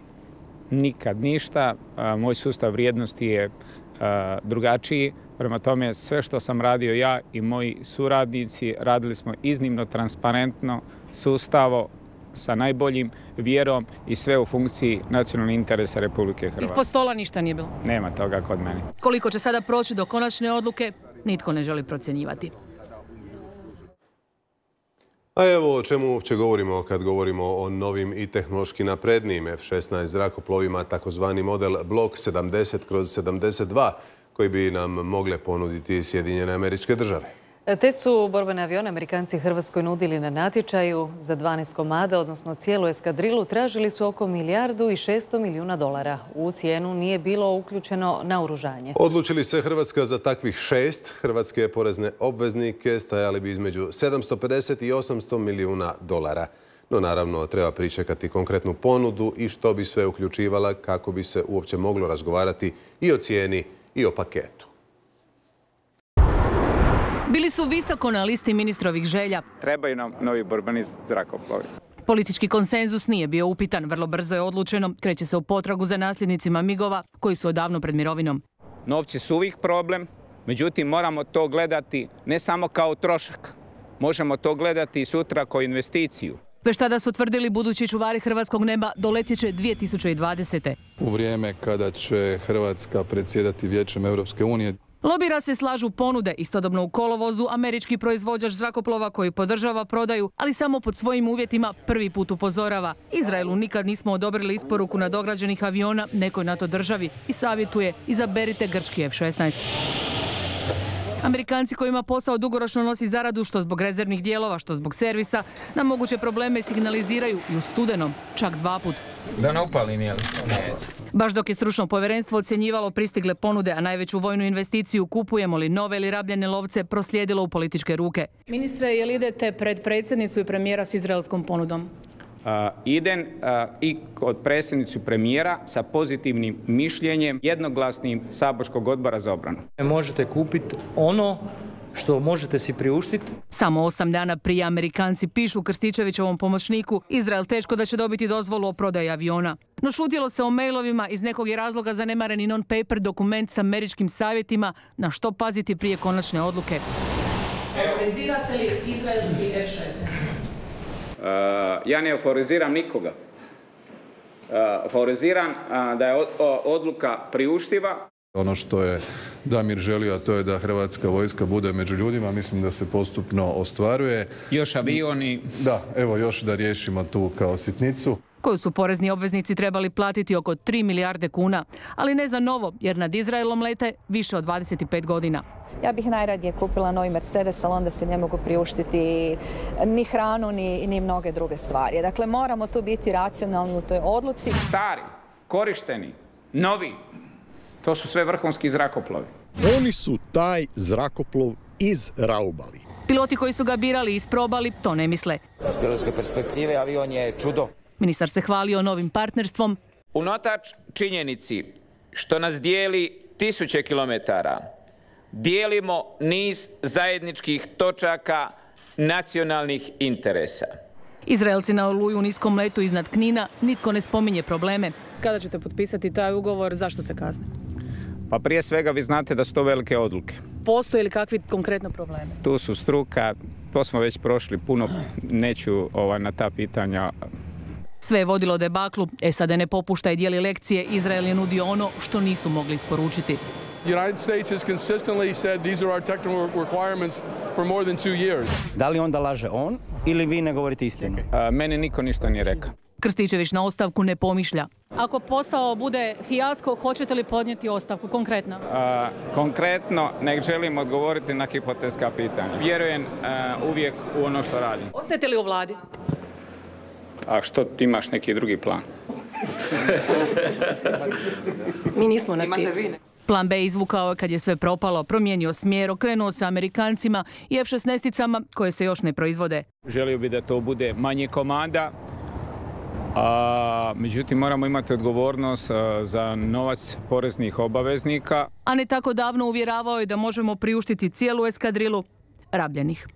Nikad ništa. Moj sustav vrijednosti je drugačiji. Prema tome, sve što sam radio ja i moji suradnici, radili smo iznimno transparentno, sustavo, sa najboljim vjerom i sve u funkciji nacionalnih interesa Republike Hrvatske. Ispod stola ništa nije bilo? Nema toga kod mene. Koliko će sada proći do konačne odluke, nitko ne želi procjenjivati. A evo o čemu uopće govorimo kad govorimo o novim i tehnološki naprednijim F-16 zrakoplovima, takozvani model Block 70/72, koji bi nam mogle ponuditi Sjedinjene Američke Države. Te su borbene avione Amerikanci Hrvatskoj nudili na natječaju za 12 komada, odnosno cijelu eskadrilu. Tražili su oko $1,6 milijardi. U cijenu nije bilo uključeno naoružanje. Odlučili se Hrvatska za takvih 6. Hrvatske porezne obveznike stajali bi između $750 i $800 milijuna. No naravno treba pričekati konkretnu ponudu i što bi sve uključivala kako bi se uopće moglo razgovarati i o cijeni i o paketu. Bili su visoko na listi ministrovih želja. Trebaju nam novi borbeni zrakoplovi. Politički konsenzus nije bio upitan, vrlo brzo je odlučeno. Kreće se u potragu za nasljednicima migova koji su odavno pred mirovinom. Novci su uvijek problem, međutim moramo to gledati ne samo kao trošak. Možemo to gledati i sutra kao investiciju. Već tada su tvrdili budući čuvari hrvatskog neba doletjet će 2020. U vrijeme kada će Hrvatska predsjedati Vijećem Europske unije. Lobira se slažu ponude, istodobno u kolovozu američki proizvođač zrakoplova koji podržava prodaju, ali samo pod svojim uvjetima prvi put upozorava. Izraelu nikad nismo odobrili isporuku nadograđenih aviona nekoj NATO državi i savjetuje izaberite grčki F-16. Amerikanci kojima posao dugoročno nosi zaradu što zbog rezervnih dijelova, što zbog servisa, na moguće probleme signaliziraju i u studenom, čak 2 puta. Da ne upalim, jel? Baš dok je stručno povjerenstvo ocjenjivalo pristigle ponude, a najveću vojnu investiciju kupujemo li nove ili rabljene lovce, proslijedilo u političke ruke. Ministre, je li idete pred predsjednicu i premijera s izraelskom ponudom? Idem i kod predsjednicu premijera sa pozitivnim mišljenjem jednoglasnim saborskog odbora za obranu. Možete kupiti ono što možete si priuštiti. Samo 8 dana prije Amerikanci pišu Krstičevićevom pomoćniku Izrael teško da će dobiti dozvolu o prodaji aviona. No šutjelo se o mailovima, iz nekog je razloga zanemaren i non-paper dokument s američkim savjetima na što paziti prije konačne odluke. Favorizirate li izraelski F-16? Ja ne favoriziram nikoga. Favoriziram da je odluka priuštiva. Ono što je Damir želio, a to je da Hrvatska vojska bude među ljudima, mislim da se postupno ostvaruje. Još avioni. Da, evo još da riješimo tu kao sitnicu. Koju su porezni obveznici trebali platiti oko 3 milijarde kuna, ali ne za novo, jer nad Izraelom lete više od 25 godina. Ja bih najradije kupila novi Mercedes, ali onda se ne mogu priuštiti ni hranu, ni mnoge druge stvari. Dakle, moramo tu biti racionalni u toj odluci. Stari, korišteni, novi, to su sve vrhunski zrakoplovi. Oni su taj zrakoplov izraubali. Piloti koji su ga birali i isprobali to ne misle. Iz pilotske perspektive avion je čudo. Ministar se hvalio novim partnerstvom. Unatoč činjenici što nas dijeli 1000 kilometara, dijelimo niz zajedničkih točaka nacionalnih interesa. Izraelci na Oluju u niskom letu iznad Knina nitko ne spominje probleme. Kada ćete potpisati taj ugovor, zašto se kasni? Pa prije svega vi znate da su to velike odluke. Postoje li kakvi konkretno problemi? Tu su struka, to smo već prošli puno, neću na ta pitanja. Sve je vodilo debaklu, SAD ne popušta i dijeli lekcije, Izrael je nudio ono što nisu mogli isporučiti. United States has consistently said these are our technical requirements for more than 2 years. Da li onda laže on ili vi ne govorite istinu? Meni niko ništa nije rekao. Krstičević na ostavku ne pomišlja. Ako posao bude fijasko, hoćete li podnijeti ostavku konkretno? Konkretno ne želim odgovoriti na hipotetska pitanja. Vjerujem uvijek u ono što radim. Ostajete li u vladi? A što ti imaš neki drugi plan? Mi nismo na ti. Plan B izvukao kad je sve propalo, promijenio smjer, okrenuo se Amerikancima i F-16-icama koje se još ne proizvode. Želio bi da to bude manje komanda, međutim moramo imati odgovornost za novac poreznih obaveznika. A ne tako davno uvjeravao je da možemo priuštiti cijelu eskadrilu rabljenih.